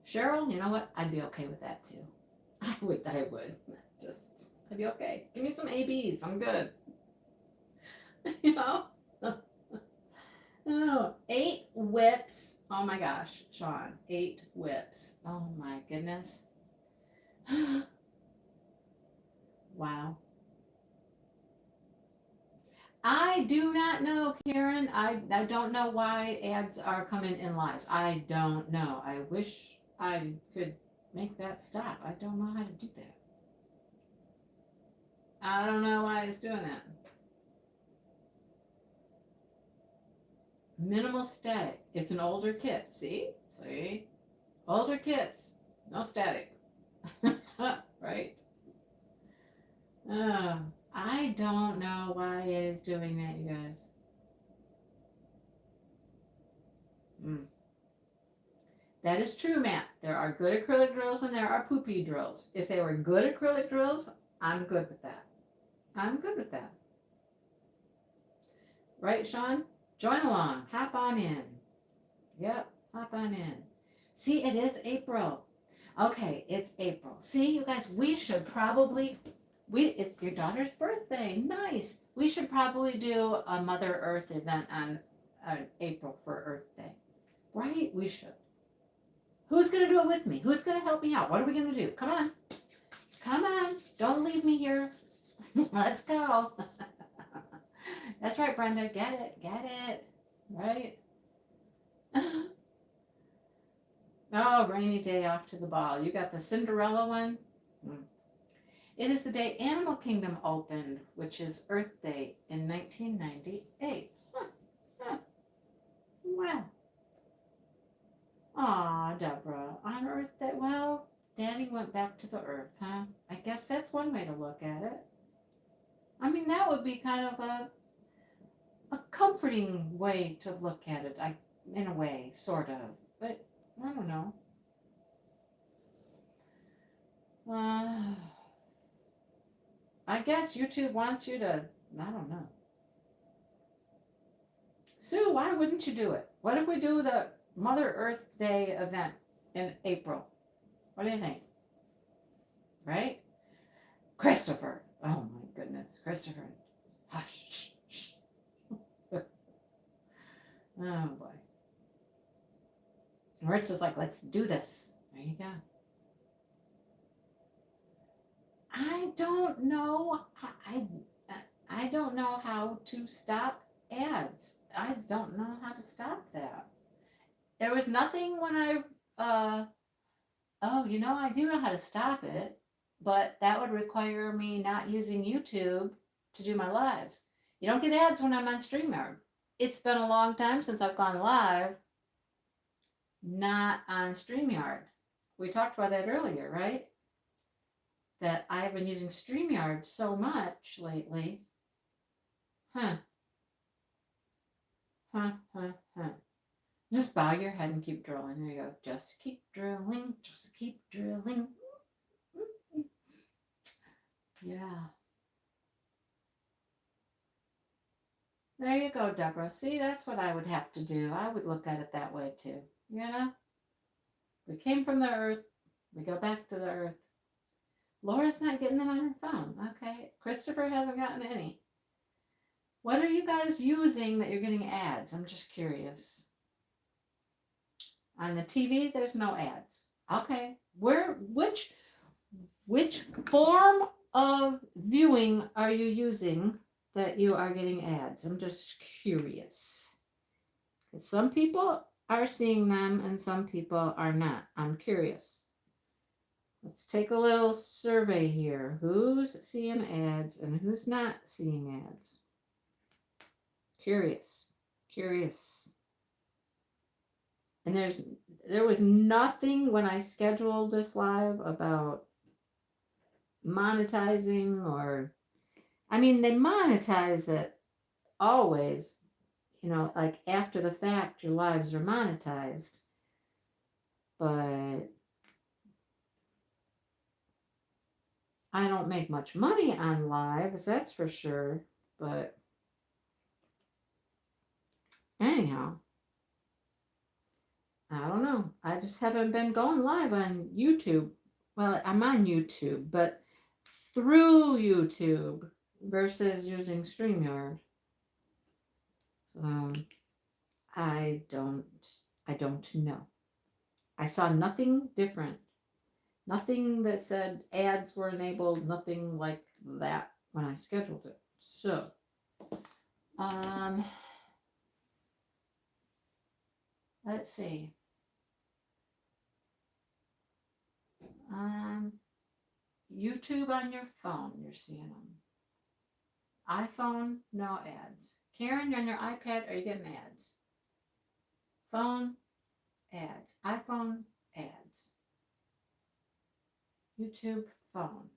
Speaker 2: Cheryl, you know what? I'd be okay with that too. I would. I'd be okay. Give me some ABs. I'm good. You know? Oh, 8 whips. Oh my gosh, Sean. 8 whips. Oh my goodness. Wow. I do not know, Karen. I don't know why ads are coming in lives. I don't know. I wish I could make that stop. I don't know how to do that. I don't know why it's doing that. Minimal static. It's an older kit. See? Older kits. No static. Right? I don't know why it is doing that, you guys. That is true, Matt. There are good acrylic drills and there are poopy drills. If they were good acrylic drills, I'm good with that. I'm good with that. Right, Sean? Join along. Hop on in. Yep, hop on in. See, it is April. Okay, it's April. See, you guys, we should probably, it's your daughter's birthday. Nice. We should probably do a Mother Earth event on April for Earth Day. Right? We should. Who's going to do it with me? Who's going to help me out? What are we going to do? Come on. Come on. Don't leave me here. Let's go. That's right, Brenda. Get it. Get it. Right? Oh, rainy day off to the ball. You got the Cinderella one? It is the day Animal Kingdom opened, which is Earth Day in 1998. Wow. Aw, Deborah, on Earth Day. Well, Daddy went back to the Earth, huh? I guess that's one way to look at it. I mean, that would be kind of a comforting way to look at it, in a way, sort of. But I don't know. I guess YouTube wants you to, I don't know. Sue, why wouldn't you do it? What if we do the Mother Earth Day event in April? What do you think? Right? Christopher. Oh my goodness. Christopher. Hush. Shh. Oh boy. Ritz is like, let's do this. There you go. I don't know. I don't know how to stop ads. I don't know how to stop that. There was nothing when I Oh, I do know how to stop it, but that would require me not using YouTube to do my lives. You don't get ads when I'm on StreamYard. It's been a long time since I've gone live, not on StreamYard. We talked about that earlier, right? That I have been using StreamYard so much lately. Huh. Huh, huh, huh. Just bow your head and keep drilling. There you go. Just keep drilling. Just keep drilling. Yeah. There you go, Deborah. See, that's what I would have to do. I would look at it that way too. We came from the earth. We go back to the earth. Laura's not getting them on her phone. Okay. Christopher hasn't gotten any. What are you guys using that you're getting ads? I'm just curious. On the TV, there's no ads. Okay. Which form of viewing are you using that you are getting ads? I'm just curious. Because some people are seeing them and some people are not. I'm curious. Let's take a little survey here. Who's seeing ads and who's not seeing ads? Curious. And there was nothing when I scheduled this live about monetizing they monetize it always, like after the fact your lives are monetized. But I don't make much money on lives, that's for sure. But anyhow, I don't know. I just haven't been going live on YouTube. Well, I'm on YouTube, but through YouTube versus using StreamYard. So I don't know. I saw nothing different. Nothing that said ads were enabled, nothing like that when I scheduled it. So, let's see. YouTube on your phone, you're seeing them. iPhone, no ads. Karen, on your iPad, are you getting ads? Phone, ads. iPhone, ads. YouTube, phone.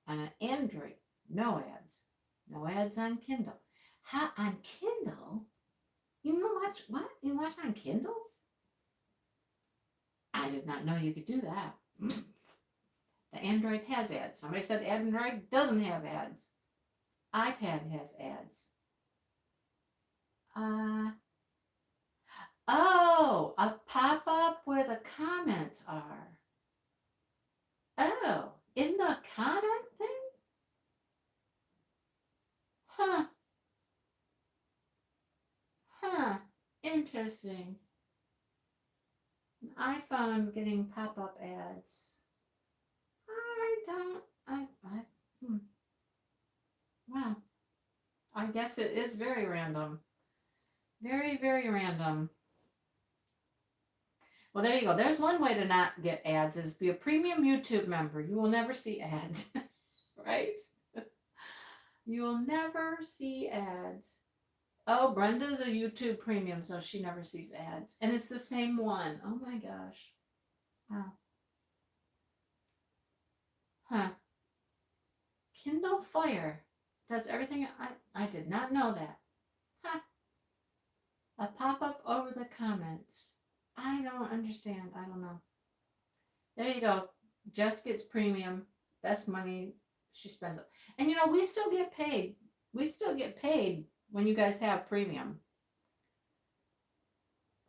Speaker 2: On an Android, no ads. No ads on Kindle. How on Kindle? You can watch what? You can watch on Kindle? I did not know you could do that. The Android has ads. Somebody said Android doesn't have ads. iPad has ads. A pop-up where the comments are. Oh, in the comment thing? Huh. Interesting. An iPhone getting pop-up ads. Wow. I guess it is very random. Very, very random. Well, there you go. There's one way to not get ads is be a premium YouTube member. You will never see ads. Right? You will never see ads. Oh, Brenda's a YouTube premium, so she never sees ads. And it's the same one. Oh my gosh. Wow. Huh. Kindle Fire does everything. I did not know that. Huh. A pop-up over the comments. I don't understand. I don't know. There you go. Jess gets premium. Best money she spends. And we still get paid. We still get paid when you guys have premium.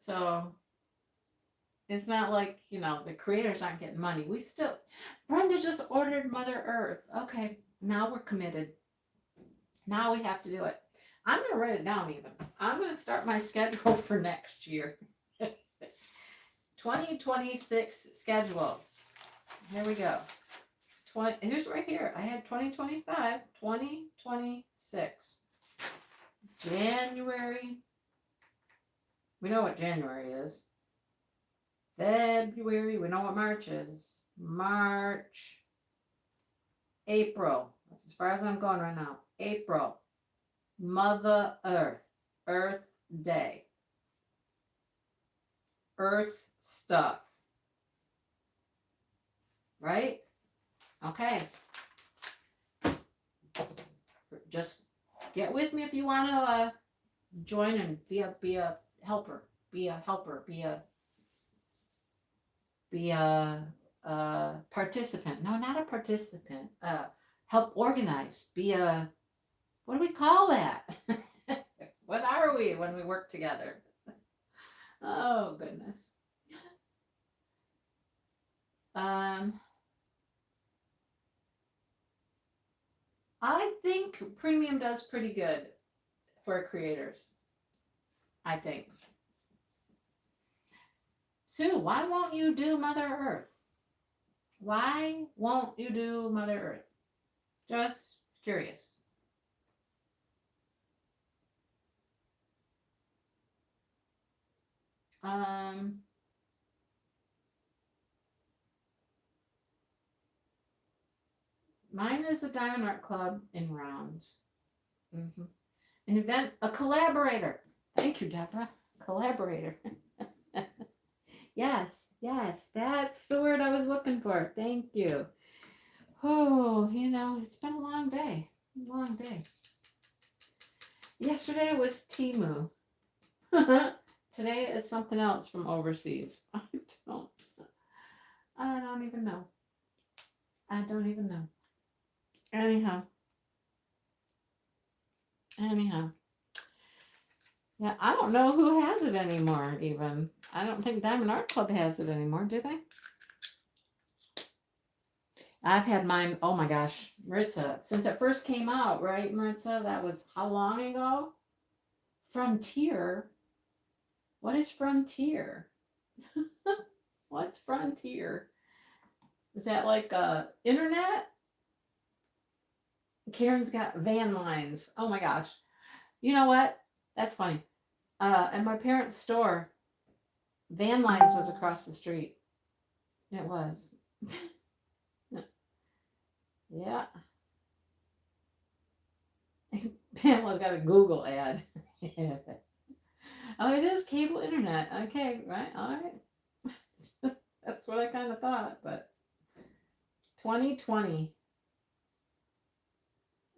Speaker 2: So it's not like, the creators aren't getting money. Brenda just ordered Mother Earth. Okay, now we're committed. Now we have to do it. I'm going to write it down even. I'm going to start my schedule for next year. 2026 schedule. Here we go. Here's right here. I had 2025, 2026. January. We know what January is. February. We know what March is. March, April. That's as far as I'm going right now. April, Mother Earth, Earth Day, Earth stuff. Right? Okay. Just get with me if you want to join and be a helper, be a helper, be a participant. No, not a participant. Help organize. Be a, what do we call that? What are we when we work together? Oh goodness. I think premium does pretty good for creators. I think. Sue, why won't you do Mother Earth? Why won't you do Mother Earth? Just curious. Mine is a Diamond Art Club in Rounds. Mm-hmm. An event, a collaborator. Thank you, Deborah. Collaborator. Yes, that's the word I was looking for. Thank you. Oh, it's been a long day. Long day. Yesterday was Timu. Today is something else from overseas. I don't even know. I don't even know. Anyhow. Yeah, I don't know who has it anymore, even. I don't think Diamond Art Club has it anymore, do they? I've had mine, oh my gosh, Maritza, since it first came out, right, Maritza? That was how long ago? Frontier? What is Frontier? What's Frontier? Is that like internet? Karen's got van lines. Oh my gosh. You know what? That's funny. At my parents' store, van lines was across the street. It was. Yeah. Pamela's got a Google ad. Oh, it is cable internet. Okay, right, all right. That's what I kind of thought, but 2020.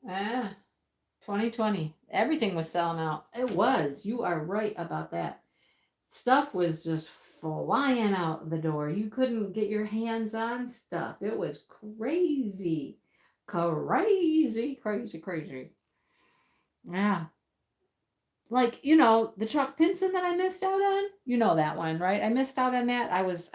Speaker 2: 2020. Everything was selling out. It was. You are right about that. Stuff was just flying out the door. You couldn't get your hands on stuff. It was crazy. Crazy. Yeah. Like, the Chuck Pinson that I missed out on? You know that one, right? I missed out on that. I was,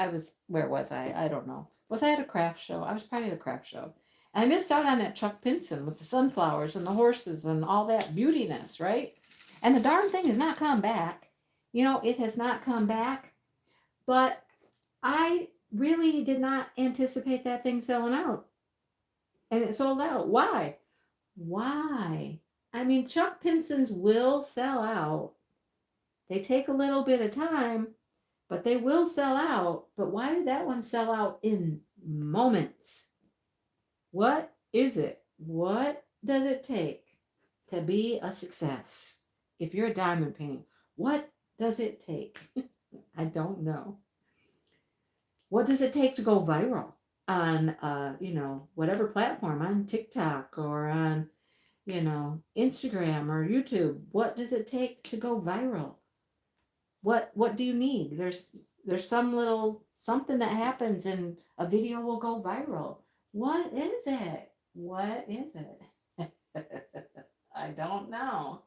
Speaker 2: where was I? I don't know. Was I at a craft show? I was probably at a craft show. And I missed out on that Chuck Pinson with the sunflowers and the horses and all that beautiness, right? And the darn thing has not come back. It has not come back. But I really did not anticipate that thing selling out. And it sold out. Why? I mean, Chuck Pinsons will sell out. They take a little bit of time, but they will sell out. But why did that one sell out in moments? What is it? What does it take to be a success? If you're a diamond painting, what does it take? I don't know. What does it take to go viral on, whatever platform, on TikTok or on, Instagram or YouTube? What does it take to go viral? What do you need? There's some little something that happens and a video will go viral. What is it? What is it? I don't know.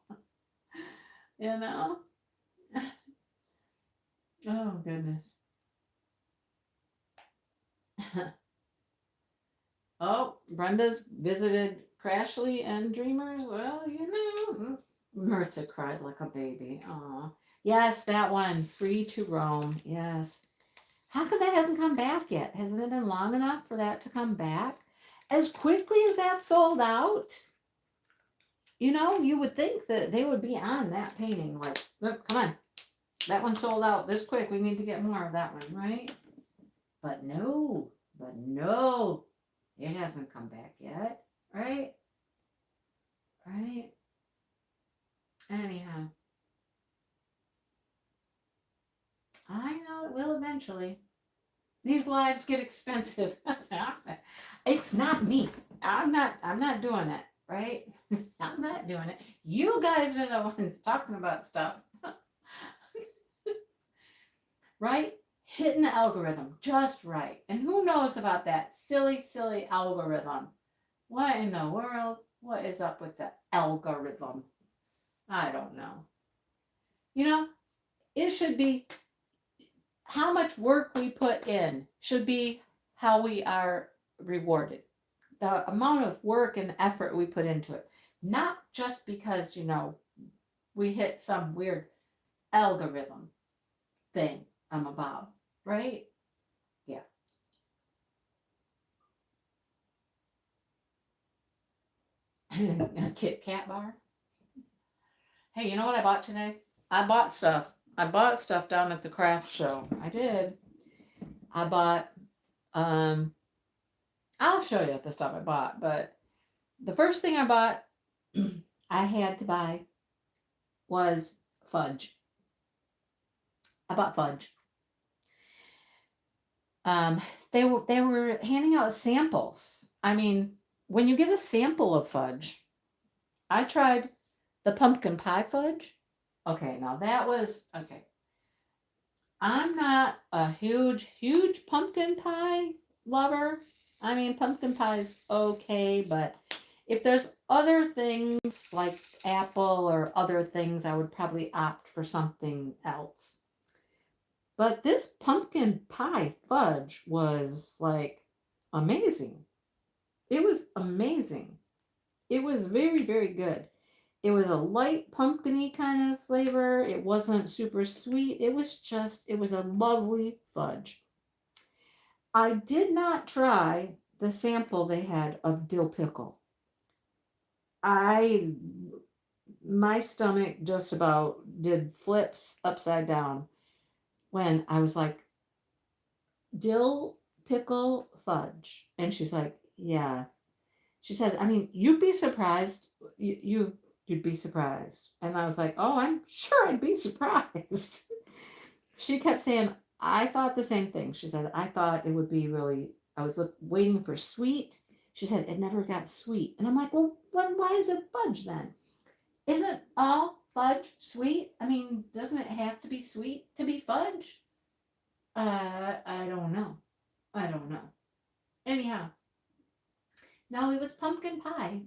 Speaker 2: Oh goodness. Oh, Brenda's visited Crashly and Dreamers. Well, Mirza cried like a baby. Aw. Yes, that one. Free to Roam. Yes. How come that hasn't come back yet? Hasn't it been long enough for that to come back? As quickly as that sold out, you would think that they would be on that painting. Like, look, come on. That one sold out this quick. We need to get more of that one, right? But no. But no, it hasn't come back yet. Right? Right? Anyhow, I know it will eventually. These lives get expensive. It's not me. I'm not doing it, right? I'm not doing it. You guys are the ones talking about stuff. Right? Hitting the algorithm just right. And who knows about that silly, silly algorithm? What in the world? What is up with the algorithm? I don't know. You know, it should be how much work we put in should be how we are rewarded. The amount of work and effort we put into it. Not just because, we hit some weird algorithm thing I'm about, right? Yeah. A Kit Kat bar. Hey, you know what I bought today? I bought stuff. I bought stuff down at the craft show. I did. I bought I'll show you the stuff I bought, but the first thing I bought I had to buy was fudge. I bought fudge. Um, they were handing out samples. I mean, when you get a sample of fudge, I tried the pumpkin pie fudge. Okay, now that was okay. I'm not a huge pumpkin pie lover. I mean, pumpkin pie is okay, but if there's other things like apple or other things, I would probably opt for something else. But this pumpkin pie fudge was like amazing. It was amazing. It was very, very good. It was a light pumpkiny kind of flavor. It wasn't super sweet. It was a lovely fudge. I did not try the sample they had of dill pickle. I, my stomach just about did flips upside down when I was like, dill pickle fudge. And she's like, yeah. She says, I mean, you'd be surprised. You'd be surprised. And I was like, oh, I'm sure I'd be surprised. She kept saying, I thought the same thing. She said, I thought it would be really, I was waiting for sweet. She said, it never got sweet. And I'm like, well, why is it fudge then? Isn't all fudge sweet? I mean, doesn't it have to be sweet to be fudge? I don't know. I don't know. Anyhow, no, it was pumpkin pie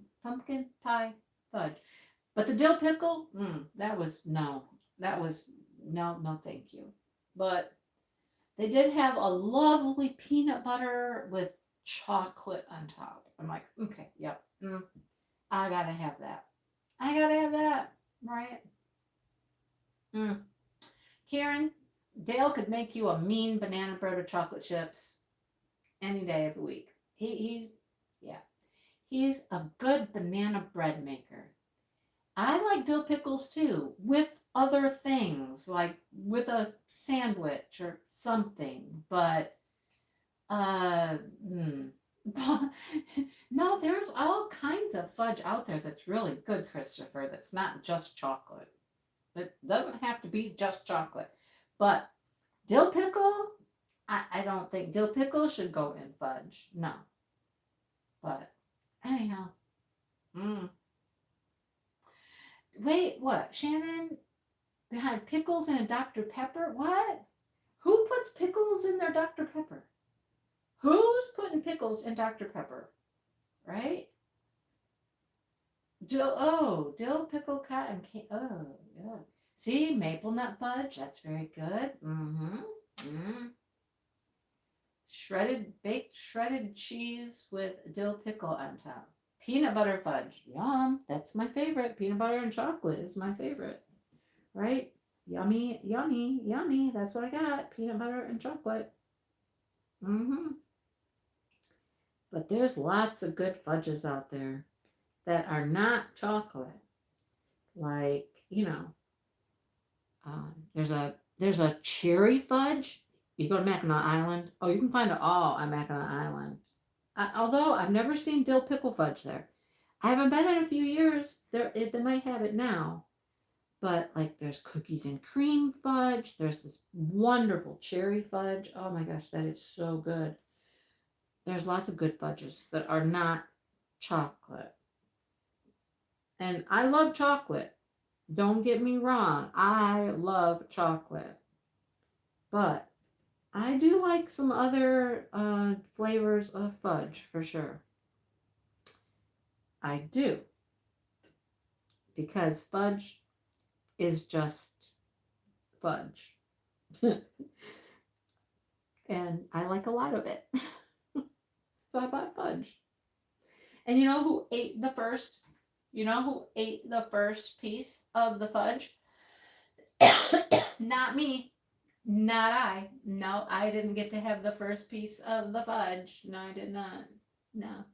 Speaker 2: fudge. But the dill pickle, that was no, no, thank you. But they did have a lovely peanut butter with chocolate on top. I'm like, okay, yep, I gotta have that. I gotta have that, right? Mm. Karen, Dale could make you a mean banana bread with chocolate chips any day of the week. Yeah, he's a good banana bread maker. I like dill pickles too, with other things, like with a sandwich or something. But uh, hmm. No, there's all kinds of fudge out there that's really good, Christopher. That's not just chocolate. It doesn't have to be just chocolate. But dill pickle, I don't think dill pickle should go in fudge. No. But anyhow. Mm. Wait, what? Shannon behind pickles in a Dr. Pepper? What? Who puts pickles in their Dr. Pepper? Who's putting pickles in Dr. Pepper? Right? Dill pickle cotton candy. Oh, yeah. See, maple nut fudge. That's very good. Mm-hmm. Mm. Baked shredded cheese with dill pickle on top. Peanut butter fudge. Yum. That's my favorite. Peanut butter and chocolate is my favorite. Right? Yummy, yummy, yummy. That's what I got. Peanut butter and chocolate. Mm-hmm. But there's lots of good fudges out there that are not chocolate. Like, there's a cherry fudge. You go to Mackinac Island. Oh, you can find it all on Mackinac Island. Although I've never seen dill pickle fudge there. I haven't been in a few years. They might have it now. But like there's cookies and cream fudge. There's this wonderful cherry fudge. Oh my gosh, that is so good. There's lots of good fudges that are not chocolate. And I love chocolate. Don't get me wrong. I love chocolate. But I do like some other flavors of fudge for sure. I do. Because fudge is just fudge. And I like a lot of it. So I bought fudge. And you know who ate the first? You know who ate the first piece of the fudge? Not me. Not I. No, I didn't get to have the first piece of the fudge. No, I did not. No.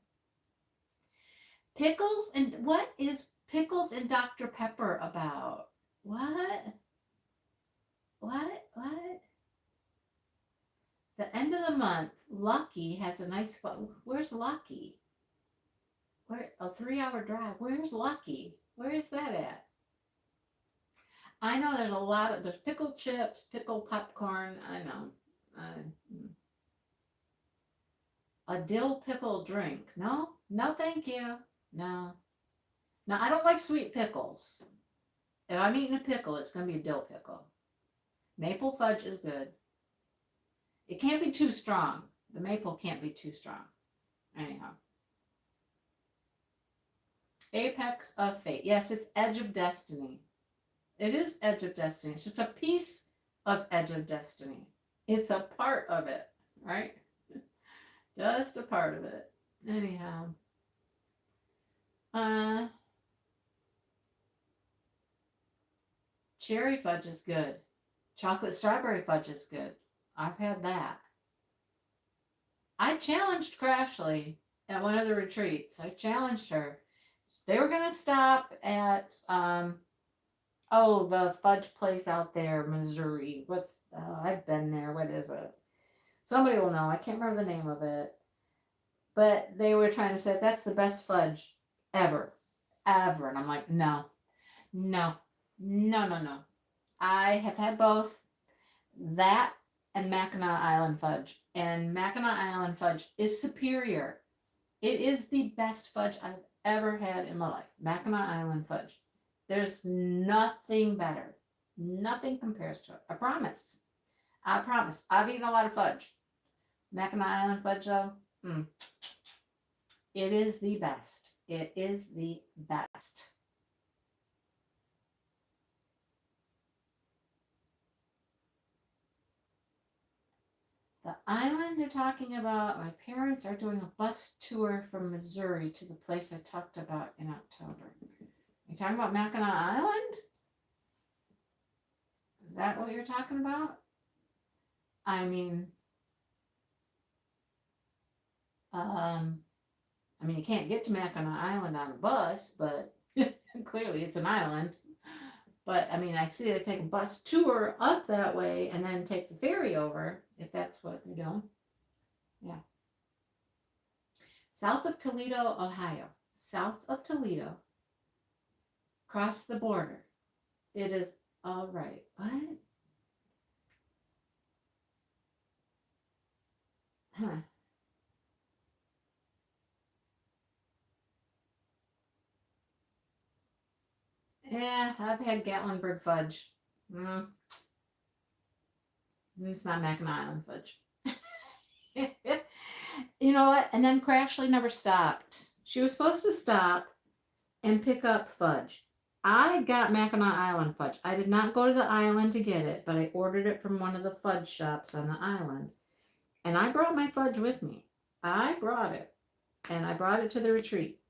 Speaker 2: Pickles and what is pickles and Dr. Pepper about? What? What? What? The end of the month, Lucky has a nice fun. Where's Lucky? Where a 3-hour drive? Where's Lucky? Where is that at? I know there's a lot of there's pickled chips, pickled popcorn. I know. A dill pickle drink. No, no, thank you. No. Now I don't like sweet pickles. If I'm eating a pickle, it's gonna be a dill pickle. Maple fudge is good. It can't be too strong. The maple can't be too strong. Anyhow. Apex of Fate. Yes, it's Edge of Destiny. It is Edge of Destiny. It's just a piece of Edge of Destiny. It's a part of it, right? Just a part of it. Anyhow. Cherry fudge is good. Chocolate strawberry fudge is good. I've had that. I challenged Crashly at one of the retreats. I challenged her. They were going to stop at, the fudge place out there, Missouri. I've been there. What is it? Somebody will know. I can't remember the name of it. But they were trying to say, that's the best fudge ever. Ever. And I'm like, no. No. No, no, no. I have had both that and Mackinac Island fudge. And Mackinac Island fudge is superior. It is the best fudge I've ever had in my life. Mackinac Island fudge. There's nothing better. Nothing compares to it. I promise. I promise. I've eaten a lot of fudge. Mackinac Island fudge, though, it is the best. It is the best. The island you're talking about, my parents are doing a bus tour from Missouri to the place I talked about in October. You talking about Mackinac Island? Is that what you're talking about? I mean, you can't get to Mackinac Island on a bus, but clearly it's an island. But I see they take a bus tour up that way and then take the ferry over, if that's what they're doing. Yeah. South of Toledo, Ohio. South of Toledo. Cross the border. It is all right. What? Huh. Yeah, I've had Gatlinburg fudge. It's not Mackinac Island fudge. You know what? And then Crashly never stopped. She was supposed to stop and pick up fudge. I got Mackinac Island fudge. I did not go to the island to get it, but I ordered it from one of the fudge shops on the island. And I brought my fudge with me. I brought it. And I brought it to the retreat.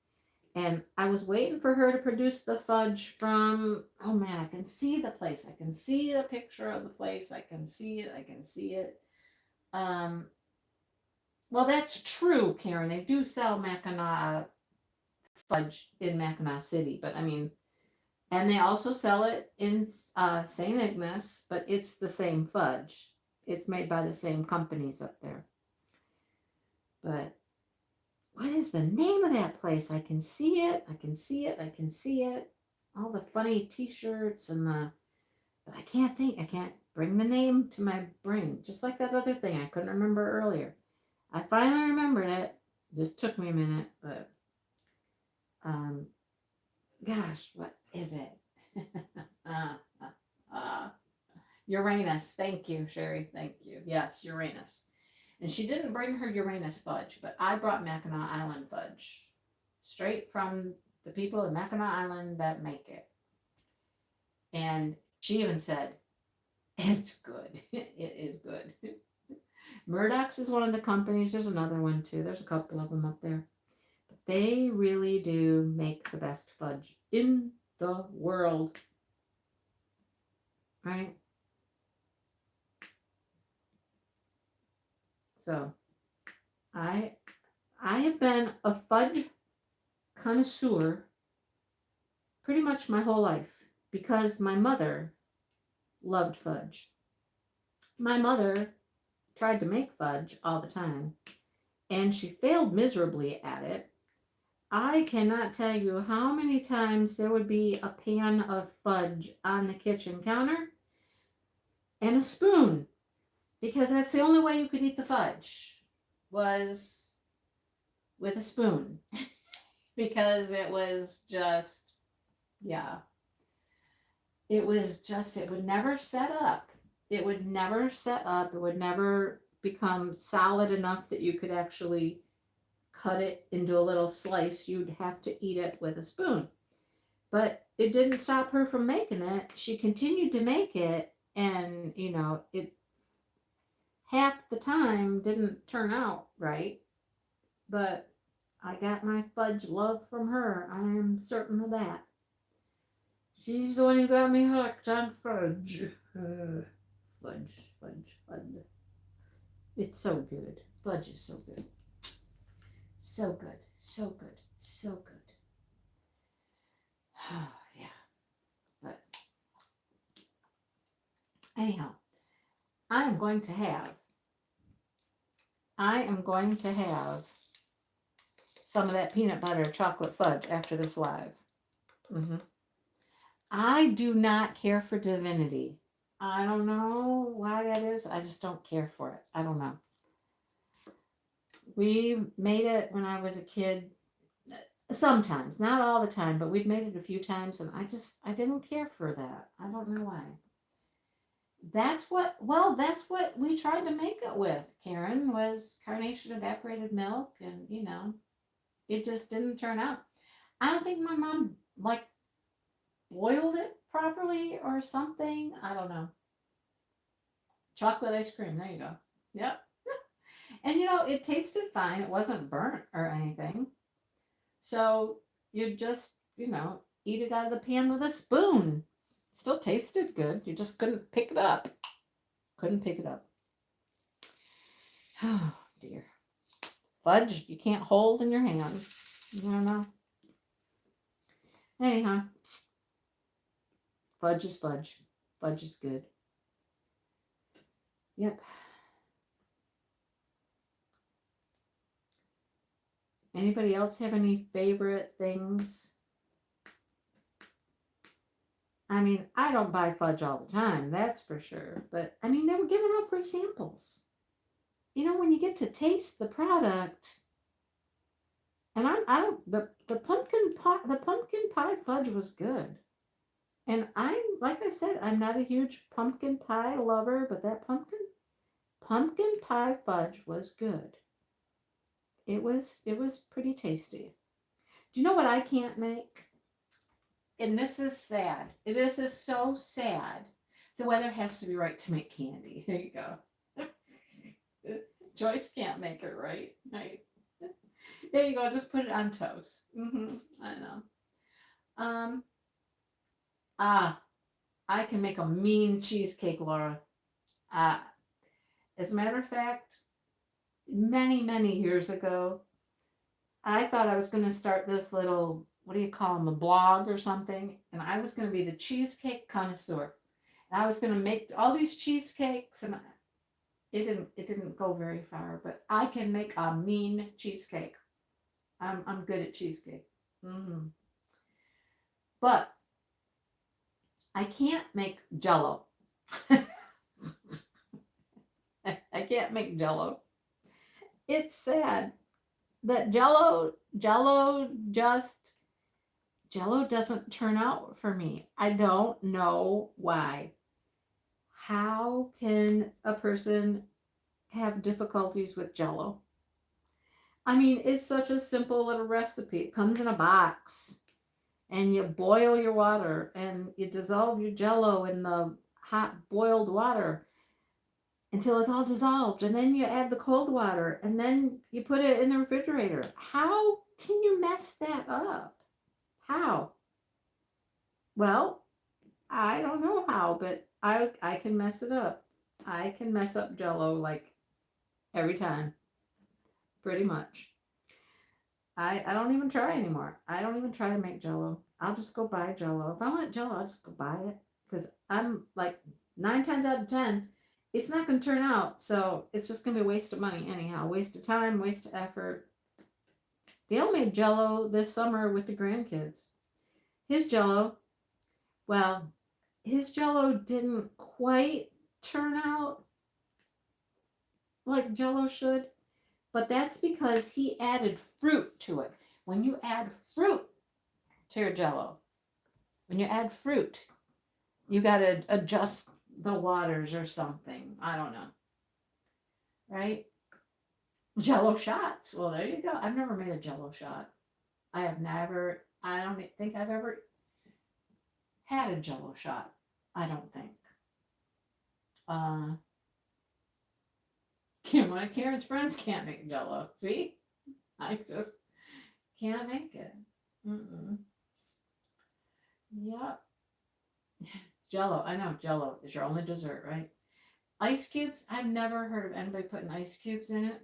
Speaker 2: And I was waiting for her to produce the fudge from, oh man, I can see the place. I can see the picture of the place. I can see it. I can see it. Well, that's true, Karen. They do sell Mackinac fudge in Mackinac City. But and they also sell it in St. Ignace, but it's the same fudge. it's made by the same companies up there. But what is the name of that place? I can see it. I can see it. I can see it. All the funny T-shirts and but I can't think. I can't bring the name to my brain. Just like that other thing I couldn't remember earlier. I finally remembered it. Just took me a minute, but gosh, what is it? uh, Uranus. Thank you, Sherry. Thank you. Yes, Uranus. And she didn't bring her Uranus fudge, but I brought Mackinac Island fudge. Straight from the people of Mackinac Island that make it. And she even said, it's good. It is good. Murdoch's is one of the companies. There's another one too. There's a couple of them up there. But they really do make the best fudge in the world. Right? So I have been a fudge connoisseur pretty much my whole life because my mother loved fudge. My mother tried to make fudge all the time and she failed miserably at it. I cannot tell you how many times there would be a pan of fudge on the kitchen counter and a spoon because that's the only way you could eat the fudge was with a spoon because it was just, yeah. It was just, it would never set up. It would never set up. It would never become solid enough that you could actually cut it into a little slice. You'd have to eat it with a spoon. But it didn't stop her from making it. She continued to make it, and it half the time didn't turn out right. But I got my fudge love from her. I am certain of that. She's the one who got me hooked on fudge. Fudge. It's so good. Fudge is so good. So good. So good. So good. Oh, yeah. But anyhow, I am going to have some of that peanut butter chocolate fudge after this live. I do not care for divinity. I don't know why that is. I just don't care for it. I don't know. We made it when I was a kid. Sometimes, not all the time, but we've made it a few times, and I didn't care for that. I don't know why. That's what we tried to make it with, Karen, was carnation evaporated milk, and it just didn't turn out. I don't think my mom boiled it properly or something. I don't know. Chocolate ice cream. There you go. Yep. And it tasted fine. It wasn't burnt or anything. So you just, eat it out of the pan with a spoon. Still tasted good. You just couldn't pick it up. Oh, dear. Fudge you can't hold in your hand. I don't know. Anyhow. Fudge is fudge. Fudge is good. Yep. Anybody else have any favorite things? I mean, I don't buy fudge all the time, that's for sure. But, they were giving out free samples. When you get to taste the product, and the pumpkin pie fudge was good. And like I said, I'm not a huge pumpkin pie lover, but that pumpkin pie fudge was good. It was pretty tasty. Do you know what I can't make? And this is sad. This is so sad. The weather has to be right to make candy. There you go. Joyce can't make it right. There you go. Just put it on toast. I know. I can make a mean cheesecake, Laura. As a matter of fact, many, many years ago, I thought I was going to start this little, what do you call them, a blog or something, and I was going to be the cheesecake connoisseur. And I was going to make all these cheesecakes, and it didn't go very far, but I can make a mean cheesecake. I'm good at cheesecake. Hmm. But I can't make jello. I can't make jello. It's sad that jello doesn't turn out for me. I don't know why. How can a person have difficulties with jello? I mean, it's such a simple little recipe. It comes in a box and you boil your water and you dissolve your jello in the hot boiled water until it's all dissolved. And then you add the cold water and then you put it in the refrigerator. How can you mess that up? How? Well, I don't know how, but I can mess it up. I can mess up jello like every time, pretty much. I don't even try anymore. I don't even try to make jello. I'll just go buy jello. If I want jello, I'll just go buy it. Because I'm like 9 times out of 10, it's not going to turn out. So it's just going to be a waste of money anyhow. Waste of time, waste of effort. Dale made jello this summer with the grandkids. His jello, well, his jello didn't quite turn out like jello should. But that's because he added fruit to it. When you add fruit to your jello, when you add fruit, you got to adjust the waters or something. I don't know. Right? Jello shots. Well, there you go. I've never made a jello shot. I don't think I've ever had a jello shot. I don't think. One of Karen's friends can't make jello. See? I just can't make it. Mm-mm. Yep. Jello. I know jello is your only dessert, right? Ice cubes. I've never heard of anybody putting ice cubes in it.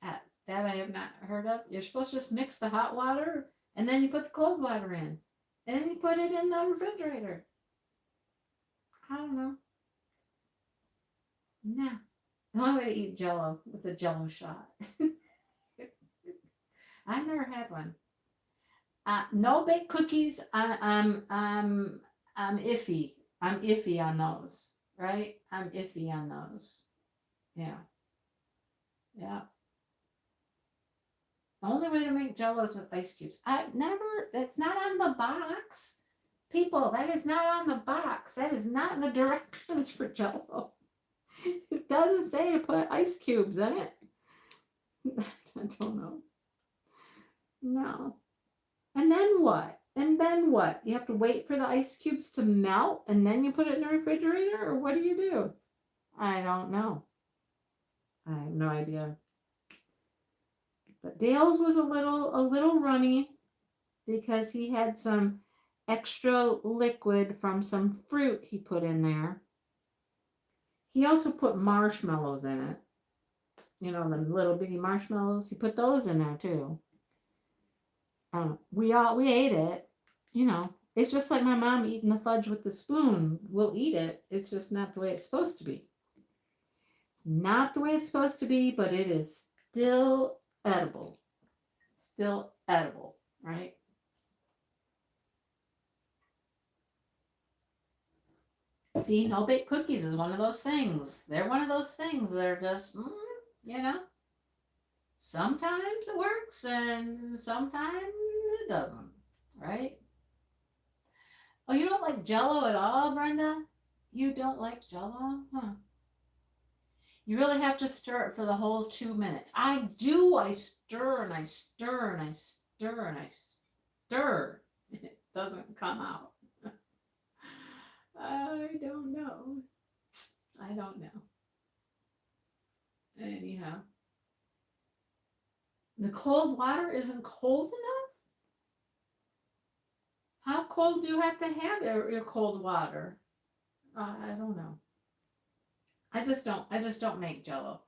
Speaker 2: That I have not heard of. You're supposed to just mix the hot water and then you put the cold water in. And then you put it in the refrigerator. I don't know. No. The only way to eat jello with a jello shot. I've never had one. No baked cookies. I'm iffy. I'm iffy on those. Right? I'm iffy on those. Yeah. Yeah. The only way to make jello is with ice cubes. That's not on the box. People, that is not on the box. That is not in the directions for jello. It doesn't say to put ice cubes in it. I don't know. No. And then what? You have to wait for the ice cubes to melt and then you put it in the refrigerator? Or what do you do? I don't know. I have no idea. But Dale's was a little runny because he had some extra liquid from some fruit he put in there. He also put marshmallows in it. You know, the little bitty marshmallows. He put those in there too. We ate it. You know, it's just like my mom eating the fudge with the spoon. We'll eat it. It's just not the way it's supposed to be. It's not the way it's supposed to be, but it is still edible. Still edible, right? See, no baked cookies is one of those things. They're one of those things that are just, you know, sometimes it works and sometimes it doesn't, right? Oh, you don't like jello at all, Brenda? You don't like jello? Huh. You really have to stir it for the whole 2 minutes. I do. I stir and I stir and I stir and I stir. It doesn't come out. I don't know. I don't know. Anyhow. The cold water isn't cold enough? How cold do you have to have your cold water? I don't know. I just don't make jello.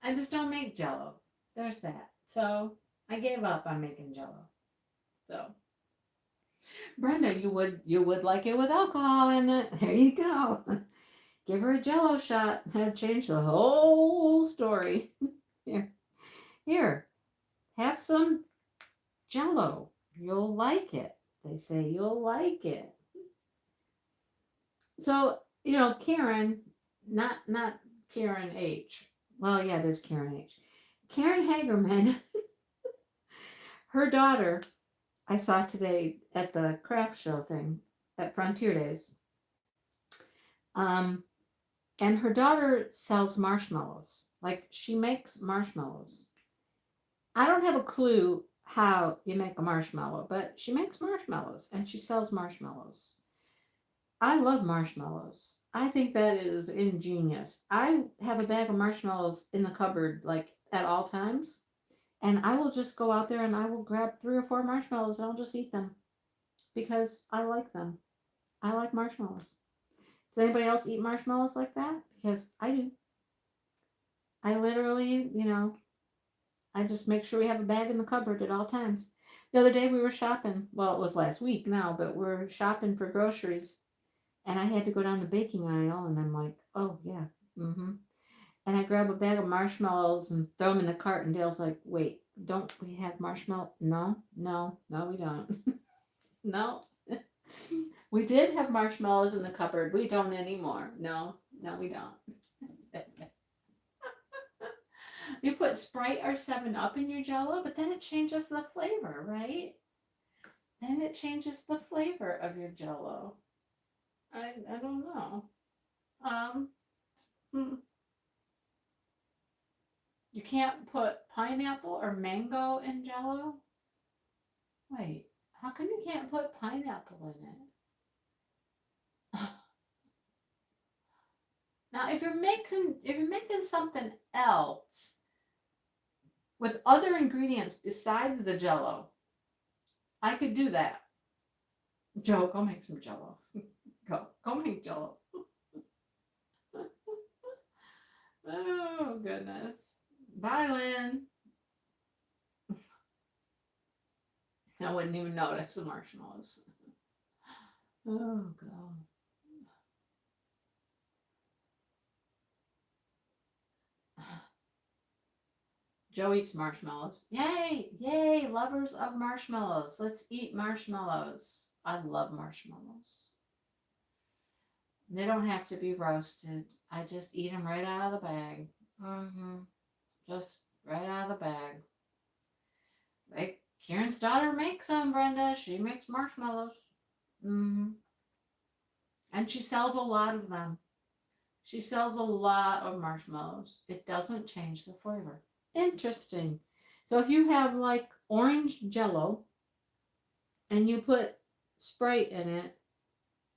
Speaker 2: I just don't make jello. There's that. So I gave up on making jello. So Brenda, you would like it with alcohol in it. There you go. Give her a Jello shot. That'd change the whole story. Here, have some Jello. You'll like it. They say you'll like it. So, Karen, not Karen H. Well, yeah, it is Karen H. Karen Hagerman, her daughter, I saw today at the craft show thing at Frontier Days. Um, and her daughter sells marshmallows. Like, she makes marshmallows. I don't have a clue how you make a marshmallow, but she makes marshmallows and she sells marshmallows. I love marshmallows. I think that is ingenious. I have a bag of marshmallows in the cupboard, like at all times, and I will just go out there and I will grab 3 or 4 marshmallows and I'll just eat them because I like them. I like marshmallows. Does anybody else eat marshmallows like that? Because I do. I literally, I just make sure we have a bag in the cupboard at all times. The other day we were shopping. Well, it was last week now, but we're shopping for groceries. And I had to go down the baking aisle, and I'm like, oh, yeah. Mm-hmm. And I grab a bag of marshmallows and throw them in the cart, and Dale's like, wait, don't we have marshmallow? No, we don't. No. We did have marshmallows in the cupboard. We don't anymore. No, we don't. You put Sprite or 7-Up in your Jello, but then it changes the flavor, right? Then it changes the flavor of your Jello. I don't know. You can't put pineapple or mango in Jello? Wait, how come you can't put pineapple in it? Now, if you're making something else with other ingredients besides the Jello, I could do that. Joe, go make some Jello. Go make Jello. Oh, goodness. Bye, Lynn. I wouldn't even notice the marshmallows. Oh, God. Joe eats marshmallows. Yay! Yay! Lovers of marshmallows. Let's eat marshmallows. I love marshmallows. They don't have to be roasted. I just eat them right out of the bag. Just right out of the bag. Like Karen's daughter makes them, Brenda. She makes marshmallows. And she sells a lot of them. She sells a lot of marshmallows. It doesn't change the flavor. Interesting. So if you have like orange Jello and you put Sprite in it,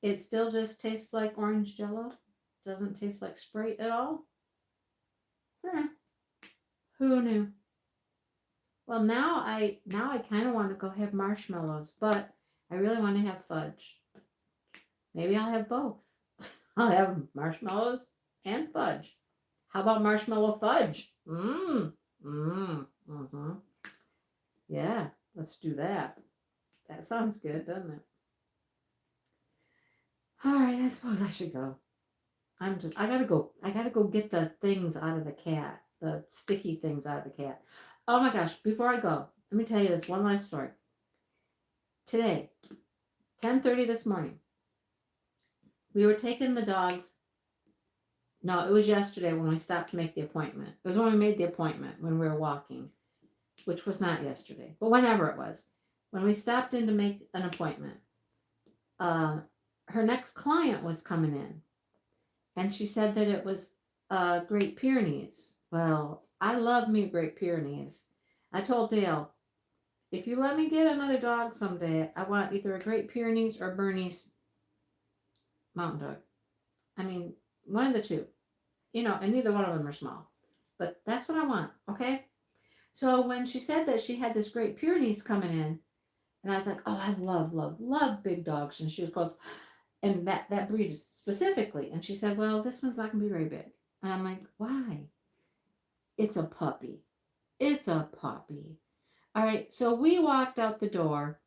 Speaker 2: it still just tastes like orange Jello? Doesn't taste like Sprite at all? Who knew? Well, now I kind of want to go have marshmallows, but I really want to have fudge. Maybe I'll have both. I'll have marshmallows and fudge. How about marshmallow fudge? Yeah, let's do that. That sounds good, doesn't it? All right, I suppose I should go. I gotta go. I gotta go get the things out of the cat, the sticky things out of the cat. Oh my gosh, before I go, let me tell you this one last story. Today, 10:30 this morning, we were taking the dogs. No, it was yesterday when we stopped to make the appointment. It was when we made the appointment when we were walking, which was not yesterday, but whenever it was. When we stopped in to make an appointment, her next client was coming in, and she said that it was Great Pyrenees. Well, I love me Great Pyrenees. I told Dale, if you let me get another dog someday, I want either a Great Pyrenees or Bernese Mountain Dog. I mean, one of the two. And neither one of them are small. But that's what I want, okay? So when she said that she had this Great Pyrenees coming in, and I was like, oh, I love big dogs. And she goes, and that breed specifically. And she said, well, this one's not going to be very big. And I'm like, why? It's a puppy. It's a puppy. All right, so we walked out the door,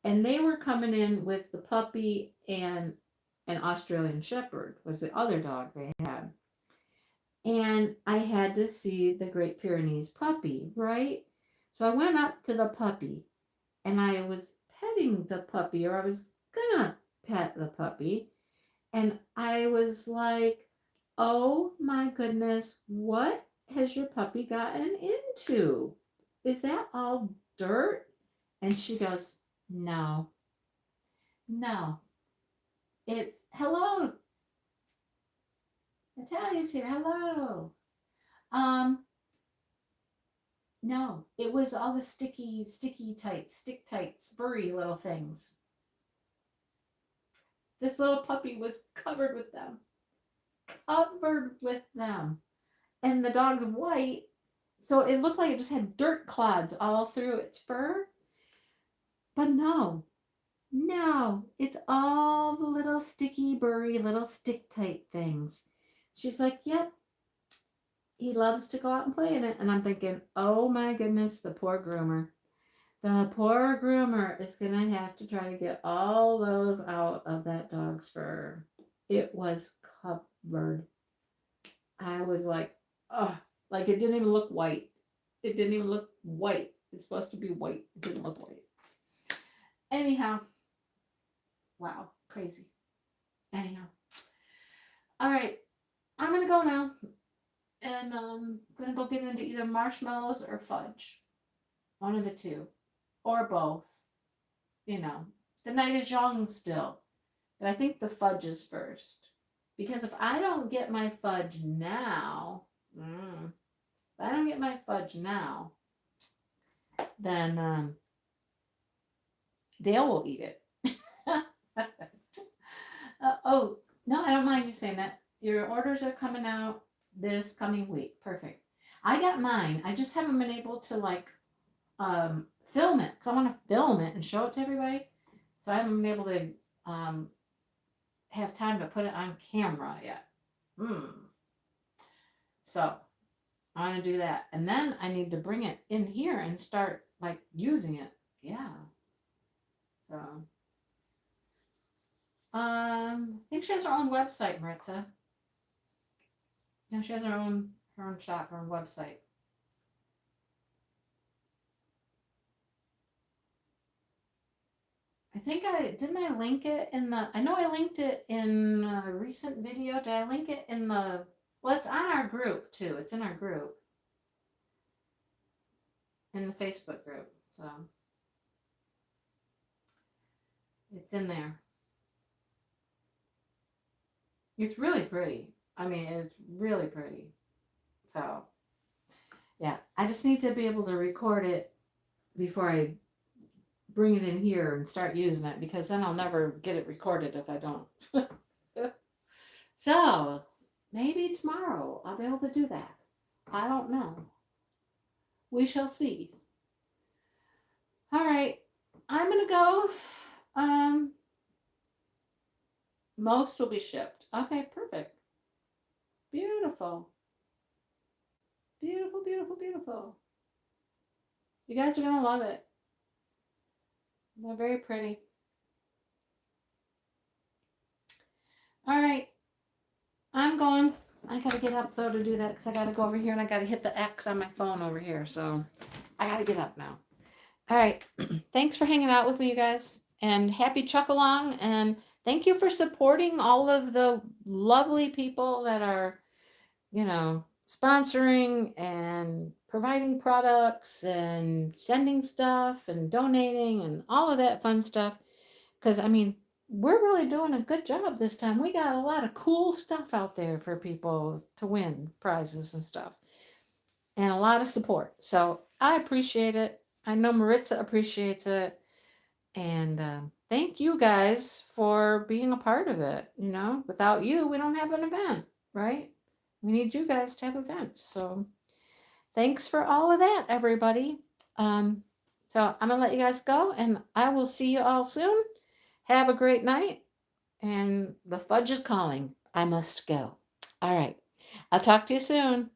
Speaker 2: and they were coming in with the puppy and An Australian Shepherd was the other dog they had. And I had to see the Great Pyrenees puppy, right? So I went up to the puppy and I was petting the puppy, or I was gonna pet the puppy. And I was like, oh my goodness, what has your puppy gotten into? Is that all dirt? And she goes, no, no, it's hello. Natalia's here. Hello. Um, no, it was all the sticky tights, stick tights, furry little things. This little puppy was covered with them. Covered with them. And the dog's white, so it looked like it just had dirt clods all through its fur. But no, no, it's all the little sticky, burry, little stick tight things. She's like, yep, he loves to go out and play in it. And I'm thinking, oh my goodness, the poor groomer. The poor groomer is going to have to try to get all those out of that dog's fur. It was covered. I was like, oh, like it didn't even look white. It didn't even look white. It's supposed to be white. It didn't look white. Anyhow, wow, crazy. Anyhow, all right, I'm going to go now. And I'm going to go get into either marshmallows or fudge. One of the two. Or both. You know, the night is young still. But I think the fudge is first. Because if I don't get my fudge now, then Dale will eat it. Oh, no, I don't mind you saying that. Your orders are coming out this coming week. Perfect. I got mine. I just haven't been able to film it because I want to film it and show it to everybody. So I haven't been able to have time to put it on camera yet. So I want to do that. And then I need to bring it in here and start using it. Yeah. So I think she has her own website, Maritza. Yeah, she has her own shop, her own website. I think didn't I link it in the, I know I linked it in a recent video. Did I link it in the, well, it's on our group too. It's in our group. In the Facebook group. So it's in there. It's really pretty. I mean, it's really pretty. So yeah, I just need to be able to record it before I bring it in here and start using it, because then I'll never get it recorded if I don't. So maybe tomorrow I'll be able to do that. I don't know. We shall see. All right, I'm gonna go. Most will be shipped. Okay, perfect. Beautiful. Beautiful, beautiful, beautiful. You guys are gonna love it. They're very pretty. All right, I'm going. I gotta get up though to do that because I gotta go over here and I gotta hit the X on my phone over here. So I gotta get up now. All right, thanks for hanging out with me, you guys, and happy Chuck Along, and thank you for supporting all of the lovely people that are, sponsoring and providing products and sending stuff and donating and all of that fun stuff. Because, I mean, we're really doing a good job this time. We got a lot of cool stuff out there for people to win prizes and stuff. And a lot of support. So I appreciate it. I know Maritza appreciates it. And thank you guys for being a part of it. Without you, we don't have an event, right? We need you guys to have events. So thanks for all of that, everybody. So I'm going to let you guys go, and I will see you all soon. Have a great night. And the fudge is calling. I must go. All right. I'll talk to you soon.